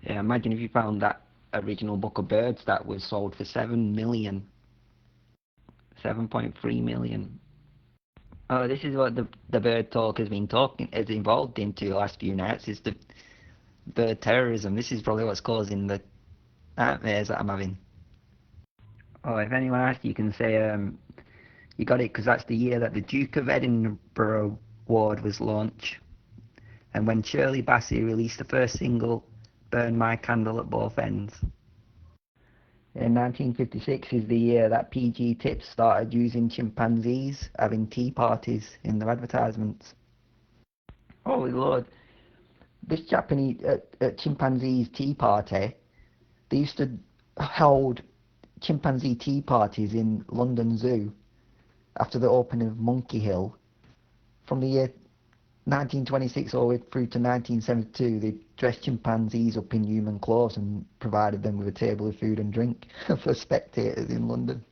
Yeah, imagine if you found that original Book of Birds that was sold for 7 million. 7.3 million. Oh, this is what the bird talk has evolved into the last few nights, is the bird terrorism. This is probably what's causing the nightmares that I'm having. Oh, if anyone asks, you can say you got it because that's the year that the Duke of Edinburgh Award was launched, and when Shirley Bassey released the first single, Burn My Candle at Both Ends. In 1956 is the year that PG Tips started using chimpanzees having tea parties in their advertisements. Holy Lord. This Japanese chimpanzees tea party, they used to hold chimpanzee tea parties in London Zoo after the opening of Monkey Hill. From the year 1926 all the way through to 1972, they dressed chimpanzees up in human clothes and provided them with a table of food and drink for spectators in London.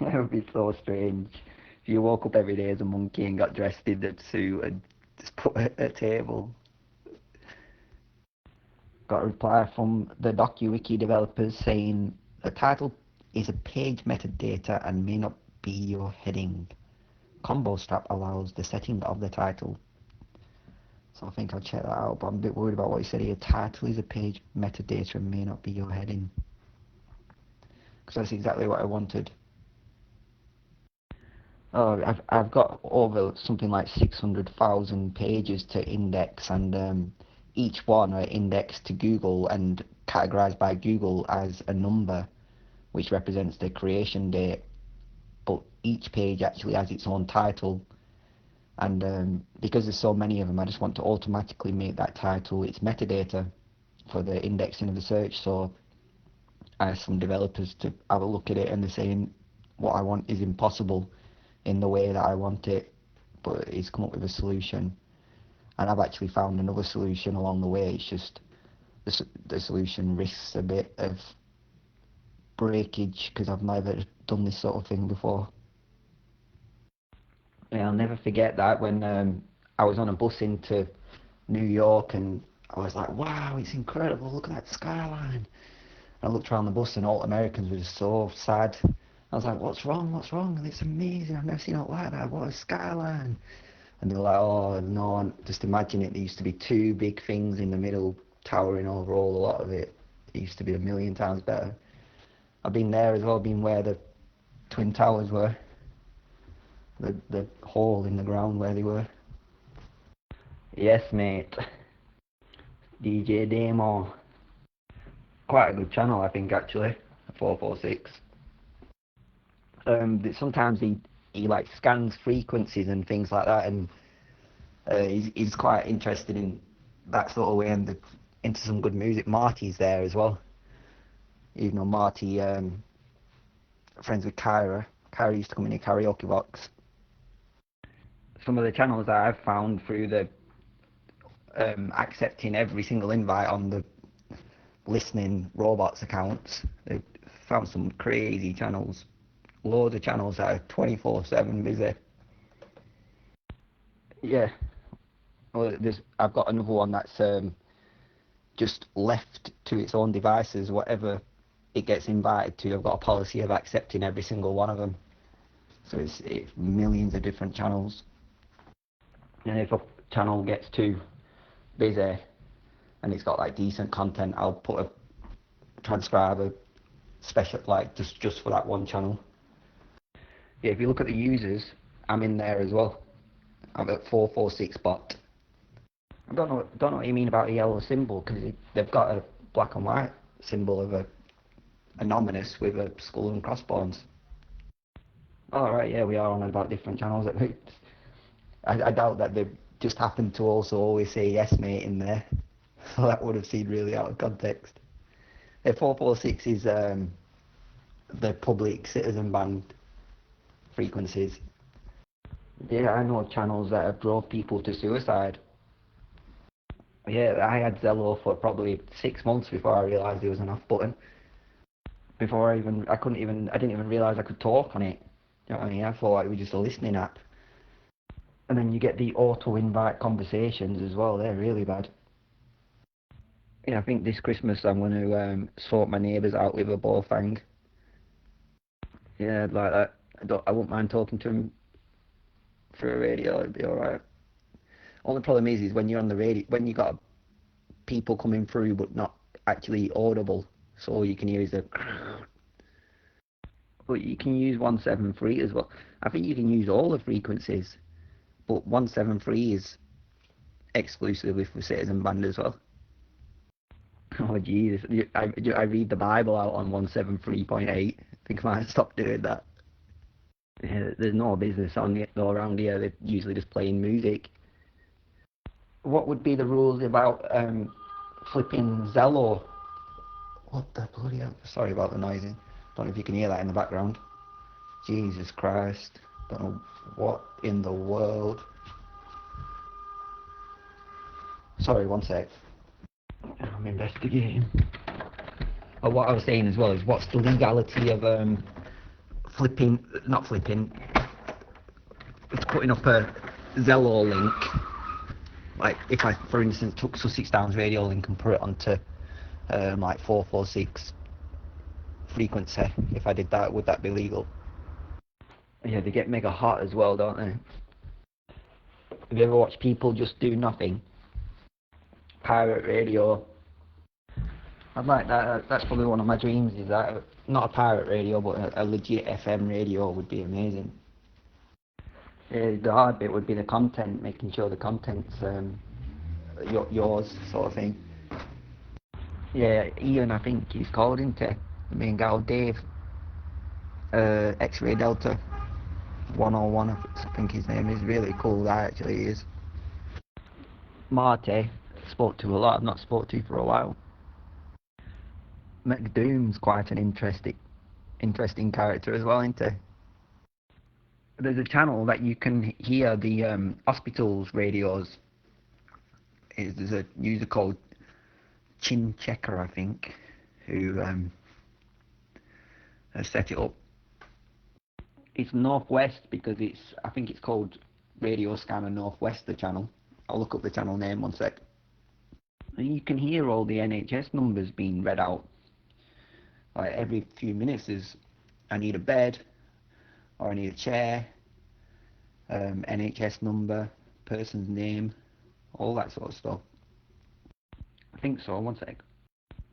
That would be so strange if you woke up every day as a monkey and got dressed in a suit and just put a table. Got a reply from the DocuWiki developers saying the title is a page metadata and may not be your heading. Combo Strap allows the setting of the title. So I think I'll check that out, but I'm a bit worried about what he said here. Title is a page metadata and may not be your heading. Because that's exactly what I wanted. Oh, I've got over something like 600,000 pages to index, and each one are indexed to Google and categorized by Google as a number, which represents the creation date. But each page actually has its own title, and because there's so many of them, I just want to automatically make that title its metadata for the indexing of the search. So I asked some developers to have a look at it, and they're saying what I want is impossible in the way that I want it, but he's come up with a solution, and I've actually found another solution along the way. It's just the solution risks a bit of breakage because I've never done this sort of thing before. Yeah, I'll never forget that when I was on a bus into New York, and I was like, wow, it's incredible, look at that skyline. I looked around the bus and all Americans were just so sad. I was like, what's wrong, and it's amazing, I've never seen it like that, what a skyline. And they were like, oh no, just imagine it, there used to be two big things in the middle towering over all a lot of it. It used to be a million times better. I've been there as well, been where the Twin Towers were, the hole in the ground where they were. Yes, mate. DJ Demo. Quite a good channel, I think, actually. 446. Sometimes he like scans frequencies and things like that, and he's quite interested in that sort of way, and into some good music. Marty's there as well. Even though Marty, friends with Kyra. Kyra used to come in a karaoke box. Some of the channels that I've found through the accepting every single invite on the listening robots accounts, they've found some crazy channels. Loads of channels that are 24/7 busy. Yeah. Well, I've got another one that's just left to its own devices. Whatever it gets invited to, I've got a policy of accepting every single one of them. So it's millions of different channels. And if a channel gets too busy and it's got like decent content, I'll put a transcriber special, like just for that one channel. Yeah, if you look at the users, I'm in there as well. I'm at 446 bot. I don't know what you mean about a yellow symbol, because they've got a black and white symbol of a anonymous with a skull and crossbones. All right, yeah, we are on about different channels. I doubt that they just happened to also always say yes mate in there. So that would have seemed really out of context. 446 is the public citizen band frequencies. Yeah, I know channels that have drove people to suicide. Yeah, I had Zello for probably 6 months before I realised there was an off button. I didn't even realise I could talk on it. You know what I mean? I thought it was just a listening app. And then you get the auto-invite conversations as well. They're really bad. Yeah, I think this Christmas I'm going to sort my neighbours out with a bowfang. Yeah, I'd like that. I wouldn't mind talking to him through a radio. It'd be alright. Only problem is when you're on the radio, when you got people coming through but not actually audible, so all you can hear is a. But you can use 173 as well. I think you can use all the frequencies, but 173 is exclusively for Citizen Band as well. Oh Jesus! I read the Bible out on 173.8. I think I might stop doing that. Yeah, there's no business on it though around here. They're usually just playing music. What would be the rules about flipping Zello? What the bloody hell? Sorry about the noise. Don't know if you can hear that in the background. Jesus Christ. Don't know what in the world. Sorry, one sec. I'm investigating. Oh, what I was saying as well is, what's the legality of not flipping, it's putting up a Zello link. Like if I, for instance, took Sussex Downs radio link and put it onto like 446 frequency, if I did that, would that be legal? Yeah, they get mega hot as well, don't they? Have you ever watched people just do nothing? Pirate radio. I'd like that. That's probably one of my dreams, is that not a pirate radio, but a legit FM radio would be amazing. The hard bit would be the content, making sure the content's yours, sort of thing. Yeah, Ian, I think he's called into the main guy, Dave. X-Ray Delta 101, I think his name is. Really cool guy, actually, he is. Marty, spoke to a lot. I've not spoke to for a while. McDoom's quite an interesting character as well, isn't he? There's a channel that you can hear the hospital's radios. There's a user called Chin Checker, I think, who has set it up. It's Northwest because I think it's called Radio Scanner Northwest, the channel. I'll look up the channel name one sec. And you can hear all the NHS numbers being read out. Like every few minutes is, I need a bed, or I need a chair, NHS number, person's name, all that sort of stuff. I think so, one sec.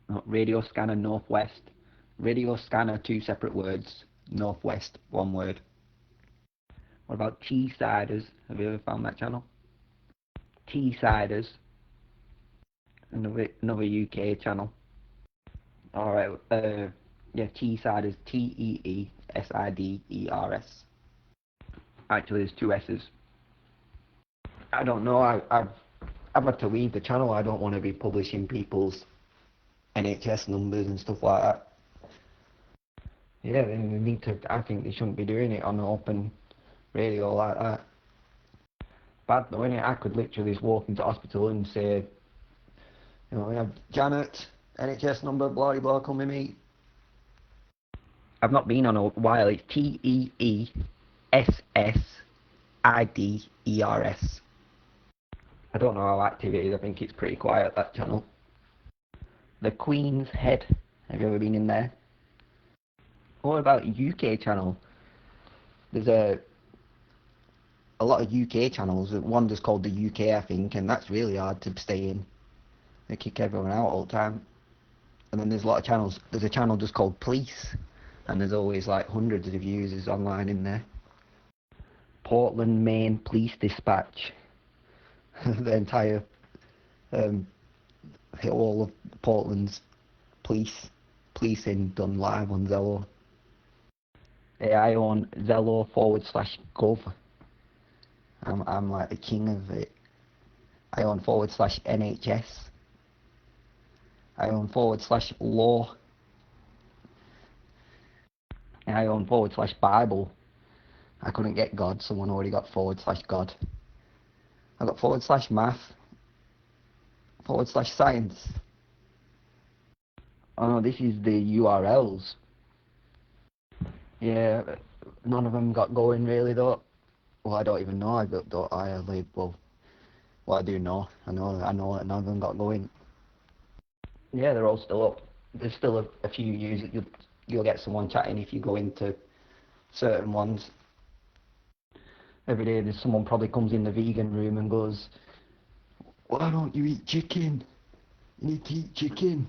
No, Radio Scanner Northwest. Radio Scanner, 2 separate words. Northwest, 1 word. What about Tea-Siders? Have you ever found that channel? Tea-Siders. Another UK channel. Alright, yeah, Teesside is Teesiders. Actually, there's two S's. I don't know, I've had to leave the channel. I don't want to be publishing people's NHS numbers and stuff like that. Yeah, they need to, I think they shouldn't be doing it on open radio like that. Bad though, innit? I could literally just walk into hospital and say, you know, we have Janet, NHS number, blah blah, come with me. I've not been on a while. It's Teessiders. I don't know how active it is. I think it's pretty quiet, that channel. The Queen's Head. Have you ever been in there? What about UK channel? There's a lot of UK channels. One just called the UK, I think, and that's really hard to stay in. They kick everyone out all the time. And then there's a lot of channels. There's a channel just called Police, and there's always like hundreds of users online in there. Portland, Maine Police Dispatch. The entire, all of Portland's policing done live on Zello. Yeah, I own Zello/gov. I'm like the king of it. I own /NHS. I own /law. And I own /Bible. I couldn't get God, someone already got /God. I got /math, /science. Oh no, this is the URLs. Yeah, none of them got going really though. Well, I don't even know. I do know. I know that none of them got going. Yeah, they're all still up. There's still a few users. You'll get someone chatting if you go into certain ones. Every day there's someone probably comes in the vegan room and goes, "Why don't you eat chicken? You need to eat chicken."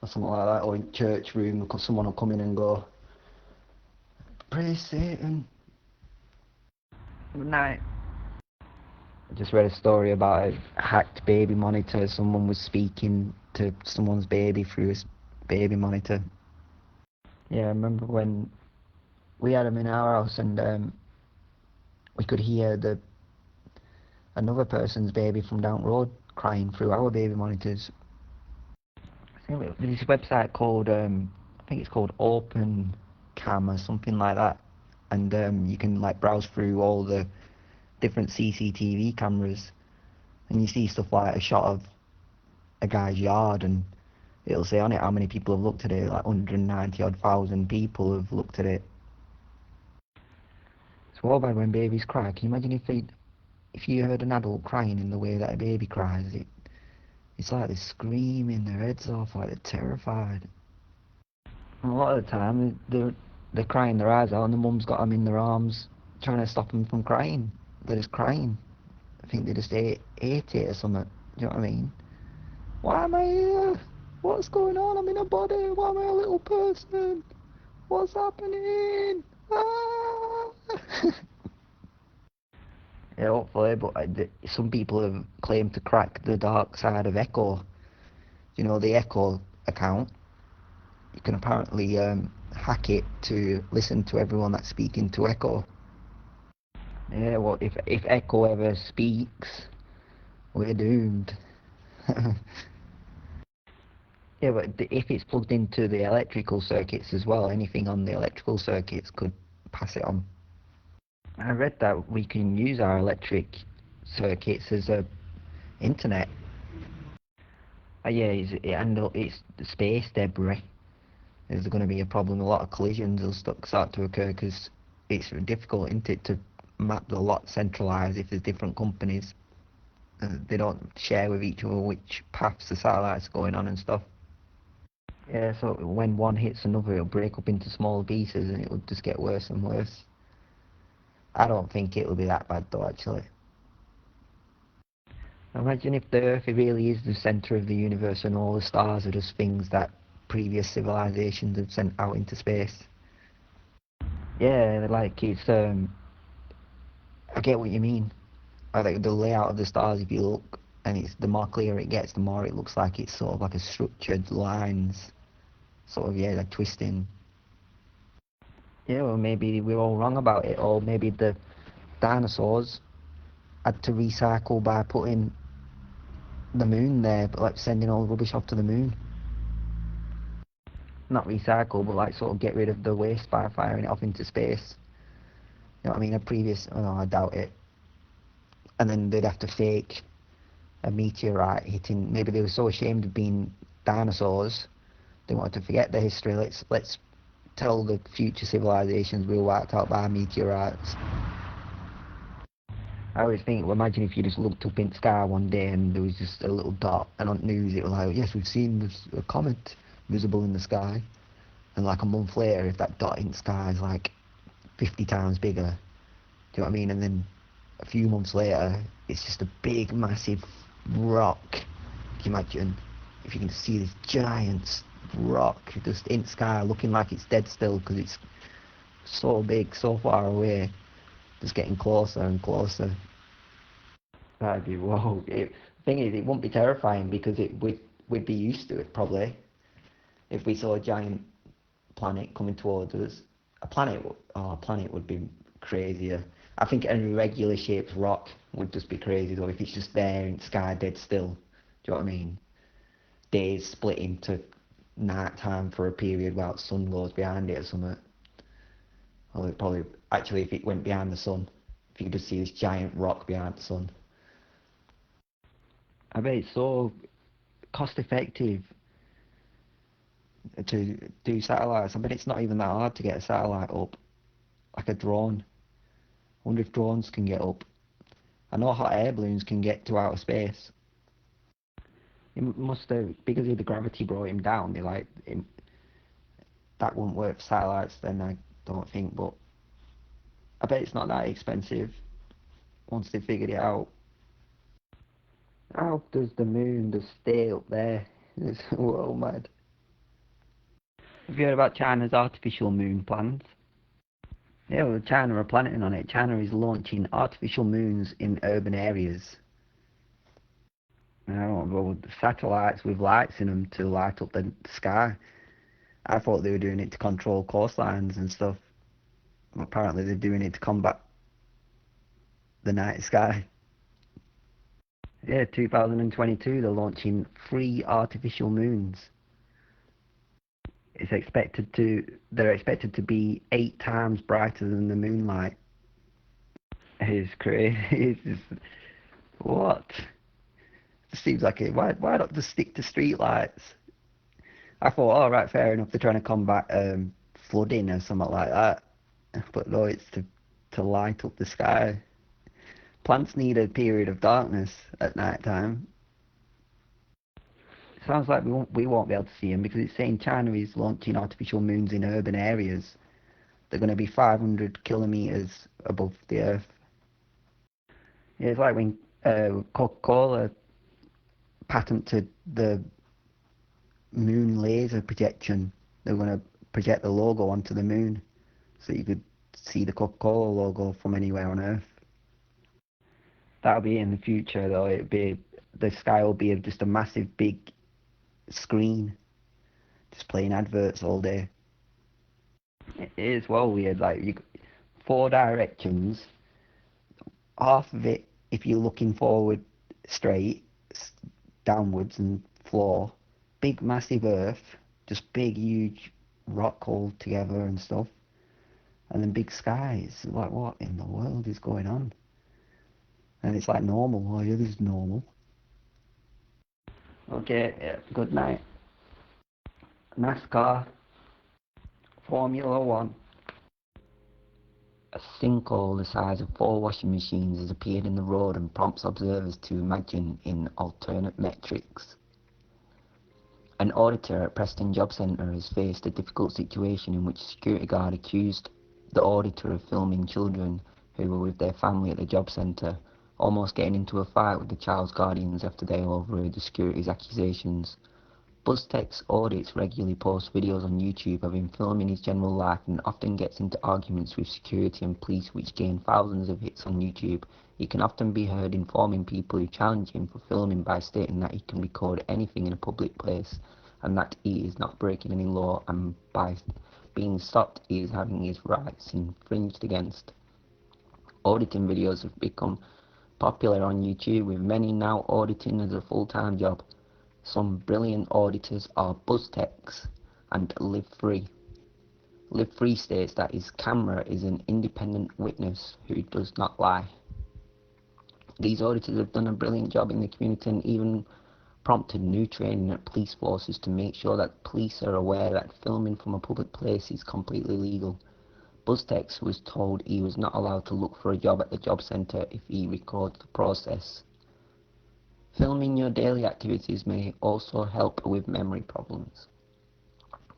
Or something like that. Or in church room, someone will come in and go, "Praise Satan." Good night. I just read a story about a hacked baby monitor. Someone was speaking to someone's baby through his baby monitor. Yeah, I remember when we had him in our house and we could hear another person's baby from down the road crying through our baby monitors. I think there's this website called, I think it's called Open Cam or something like that. And you can like browse through all the different CCTV cameras, and you see stuff like a shot of a guy's yard, and it'll say on it how many people have looked at it. Like 190 odd thousand people have looked at it. It's all bad when babies cry. Can you imagine if you heard an adult crying in the way that a baby cries? It's like they're screaming their heads off, like they're terrified. And a lot of the time they're crying their eyes out, and the mum's got them in their arms trying to stop them from crying. They're just crying. I think they just ate it or something. Do you know what I mean? Why am I here? What's going on? I'm in a body. Why am I a little person? What's happening? Ah! Yeah, hopefully, but some people have claimed to crack the dark side of Echo. You know, the Echo account. You can apparently hack it to listen to everyone that's speaking to Echo. Yeah, well, if Echo ever speaks, we're doomed. Yeah, but if it's plugged into the electrical circuits as well, anything on the electrical circuits could pass it on. I read that we can use our electric circuits as a internet. Yeah, it's space debris. There's going to be a problem. A lot of collisions will start to occur because it's difficult, isn't it, to map a lot centralised if there's different companies. They don't share with each other which paths the satellites are going on and stuff. Yeah, so when one hits another, it'll break up into small pieces and it'll just get worse and worse. I don't think it'll be that bad though, actually. Imagine if the Earth really is the centre of the universe and all the stars are just things that previous civilizations have sent out into space. Yeah, like it's, I get what you mean. I like the layout of the stars, if you look, and it's the more clear it gets, the more it looks like it's sort of like a structured lines, sort of, yeah, like twisting. Yeah, well, maybe we're all wrong about it, or maybe the dinosaurs had to recycle by putting the moon there, but like sending all the rubbish off to the moon. Not recycle, but like sort of get rid of the waste by firing it off into space. You know what I mean? Oh no, I doubt it. And then they'd have to fake a meteorite hitting. Maybe they were so ashamed of being dinosaurs, they wanted to forget their history. Let's tell the future civilizations we were wiped out by meteorites. I always think, well, imagine if you just looked up in the sky one day and there was just a little dot, and on news it was like, yes, we've seen this, a comet visible in the sky. And like a month later, if that dot in the sky is like 50 times bigger, do you know what I mean? And then a few months later, it's just a big, massive rock. Can you imagine if you can see this giant rock just in the sky looking like it's dead still because it's so big, so far away, just getting closer and closer. That'd be, whoa. The thing is, it wouldn't be terrifying because we'd be used to it probably. If we saw a giant planet coming towards us, a planet would be crazier. I think an irregular shaped rock would just be crazy though, if it's just there in the sky dead still. Do you know what I mean? Days split into night time for a period while the sun goes behind it or something. Or it probably, actually, if it went behind the sun, if you could just see this giant rock behind the sun. I bet it's so cost effective to do satellites. I bet it's not even that hard to get a satellite up, like a drone. I wonder if drones can get up. I know hot air balloons can get to outer space. It must have, because of the gravity brought him down. That wouldn't work for satellites then, I don't think. But I bet it's not that expensive once they figured it out. How does the moon just stay up there? It's well mad. Have you heard about China's artificial moon plans? Yeah, well, China are planning on it. China is launching artificial moons in urban areas. I don't know, satellites with lights in them to light up the sky. I thought they were doing it to control coastlines and stuff. Apparently they're doing it to combat the night sky. Yeah, 2022 they're launching 3 artificial moons. They're expected to be 8 times brighter than the moonlight. It's crazy. It's just, what? It seems like it. Why not just stick to street lights? I thought, all right, fair enough. They're trying to combat flooding or something like that. But no, it's to light up the sky. Plants need a period of darkness at night time. Sounds like we won't be able to see them because it's saying China is launching artificial moons in urban areas. They're going to be 500 kilometers above the Earth. Yeah, it's like when Coca-Cola patented the moon laser projection. They're going to project the logo onto the moon so you could see the Coca-Cola logo from anywhere on Earth. That'll be in the future though. The sky will be just a massive big screen, just playing adverts all day. It is well weird. Like 4 directions. Half of it, if you're looking forward straight, downwards and floor. Big massive Earth, just big huge rock all together and stuff. And then big skies. Like, what in the world is going on? And it's like normal. Oh yeah, this is normal. Okay, yeah, good night. NASCAR, Formula One. A sinkhole the size of 4 washing machines has appeared in the road and prompts observers to imagine in alternate metrics. An auditor at Preston Job Centre has faced a difficult situation in which a security guard accused the auditor of filming children who were with their family at the job centre, almost getting into a fight with the child's guardians after they overheard the security's accusations. BuzzTech's audits regularly posts videos on YouTube of him filming his general life and often gets into arguments with security and police which gain thousands of hits on YouTube. He can often be heard informing people who challenge him for filming by stating that he can record anything in a public place and that he is not breaking any law, and by being stopped he is having his rights infringed against. Auditing videos have become popular on YouTube, with many now auditing as a full-time job. Some brilliant auditors are BuzzTechs and Live Free. Live Free states that his camera is an independent witness who does not lie. These auditors have done a brilliant job in the community and even prompted new training at police forces to make sure that police are aware that filming from a public place is completely legal. BuzzTech was told he was not allowed to look for a job at the job centre if he records the process. Filming your daily activities may also help with memory problems.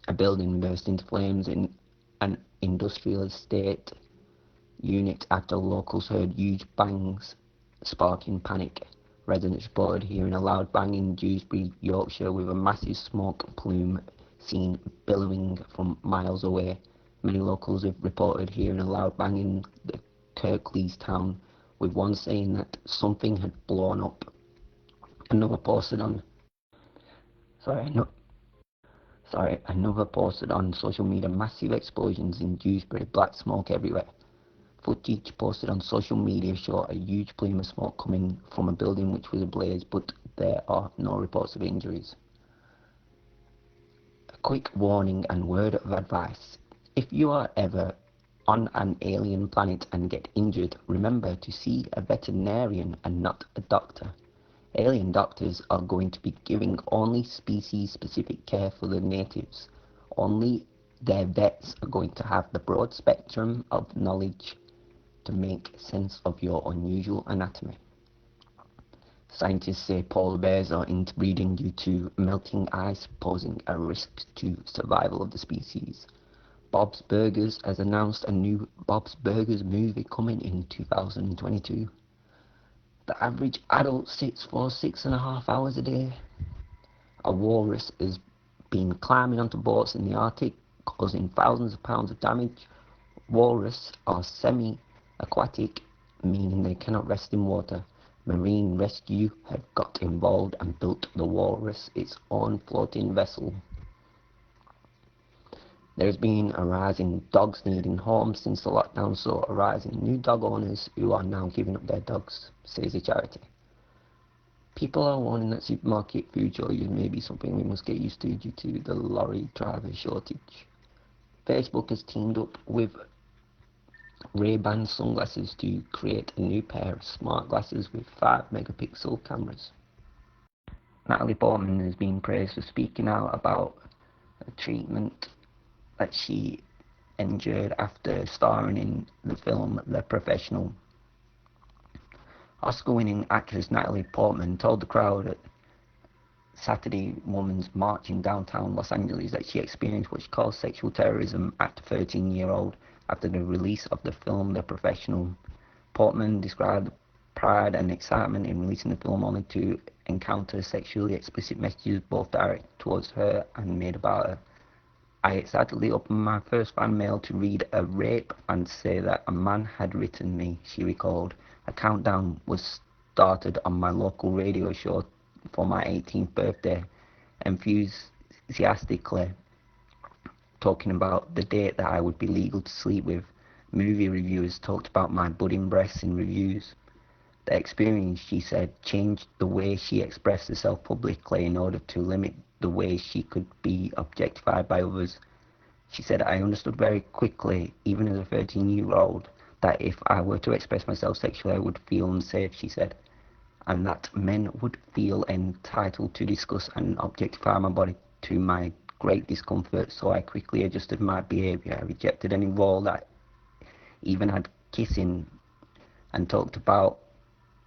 A building burst into flames in an industrial estate unit after locals heard huge bangs, sparking panic. Residents reported hearing a loud bang in Dewsbury, Yorkshire, with a massive smoke plume seen billowing from miles away. Many locals have reported hearing a loud bang in the Kirklees town, with one saying that something had blown up. Another posted on social media massive explosions in Dewsbury, black smoke everywhere. Footage posted on social media showed a huge plume of smoke coming from a building which was ablaze, but there are no reports of injuries. A quick warning and word of advice. If you are ever on an alien planet and get injured, remember to see a veterinarian and not a doctor. Alien doctors are going to be giving only species-specific care for the natives. Only their vets are going to have the broad spectrum of knowledge to make sense of your unusual anatomy. Scientists say polar bears are interbreeding due to melting ice, posing a risk to survival of the species. Bob's Burgers has announced a new Bob's Burgers movie coming in 2022. The average adult sits for 6.5 hours a day. A walrus has been climbing onto boats in the Arctic, causing thousands of pounds of damage. Walrus are semi-aquatic, meaning they cannot rest in water. Marine Rescue have got involved and built the walrus its own floating vessel. There has been a rise in dogs needing homes since the lockdown, so a rise in new dog owners who are now giving up their dogs, says the charity. People are warning that supermarket food shortages may be something we must get used to due to the lorry driver shortage. Facebook has teamed up with Ray-Ban sunglasses to create a new pair of smart glasses with 5-megapixel cameras. Natalie Portman has been praised for speaking out about a treatment that she endured after starring in the film The Professional. Oscar-winning actress Natalie Portman told the crowd at Saturday Women's March in downtown Los Angeles that she experienced what she calls sexual terrorism at 13-year-old after the release of the film The Professional. Portman described the pride and excitement in releasing the film only to encounter sexually explicit messages both directed towards her and made about her. I excitedly opened my first fan mail to read a rape and say that a man had written me, she recalled. A countdown was started on my local radio show for my 18th birthday, enthusiastically talking about the date that I would be legal to sleep with. Movie reviewers talked about my budding breasts in reviews. The experience, she said, changed the way she expressed herself publicly in order to limit the way she could be objectified by others. She said, I understood very quickly, even as a 13-year-old, that if I were to express myself sexually, I would feel unsafe, she said, and that men would feel entitled to discuss and objectify my body to my great discomfort, so I quickly adjusted my behaviour. I rejected any role that even had kissing and talked about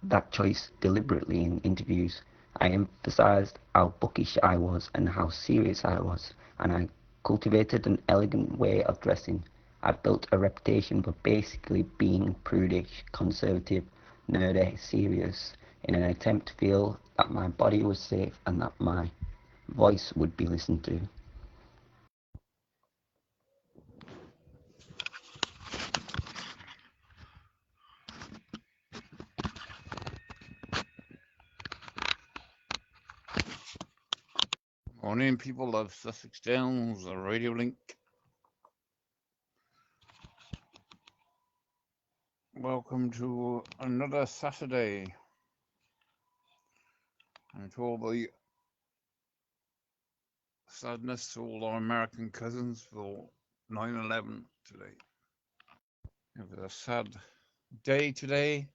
that choice deliberately in interviews. I emphasised how bookish I was and how serious I was, and I cultivated an elegant way of dressing. I built a reputation for basically being prudish, conservative, nerdy, serious, in an attempt to feel that my body was safe and that my voice would be listened to. Morning, people of Sussex Downs, Radio Link. Welcome to another Saturday, and to all the sadness to all our American cousins for 9/11 today. It was a sad day today,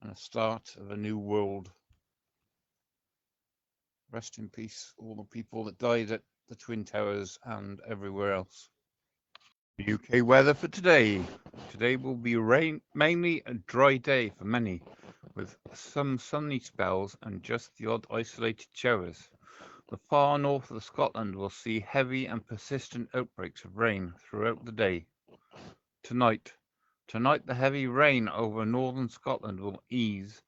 and the start of a new world. Rest in peace, all the people that died at the Twin Towers and everywhere else. The UK weather for today. Today will be mainly a dry day for many, with some sunny spells and just the odd isolated showers. The far north of Scotland will see heavy and persistent outbreaks of rain throughout the day. Tonight the heavy rain over northern Scotland will ease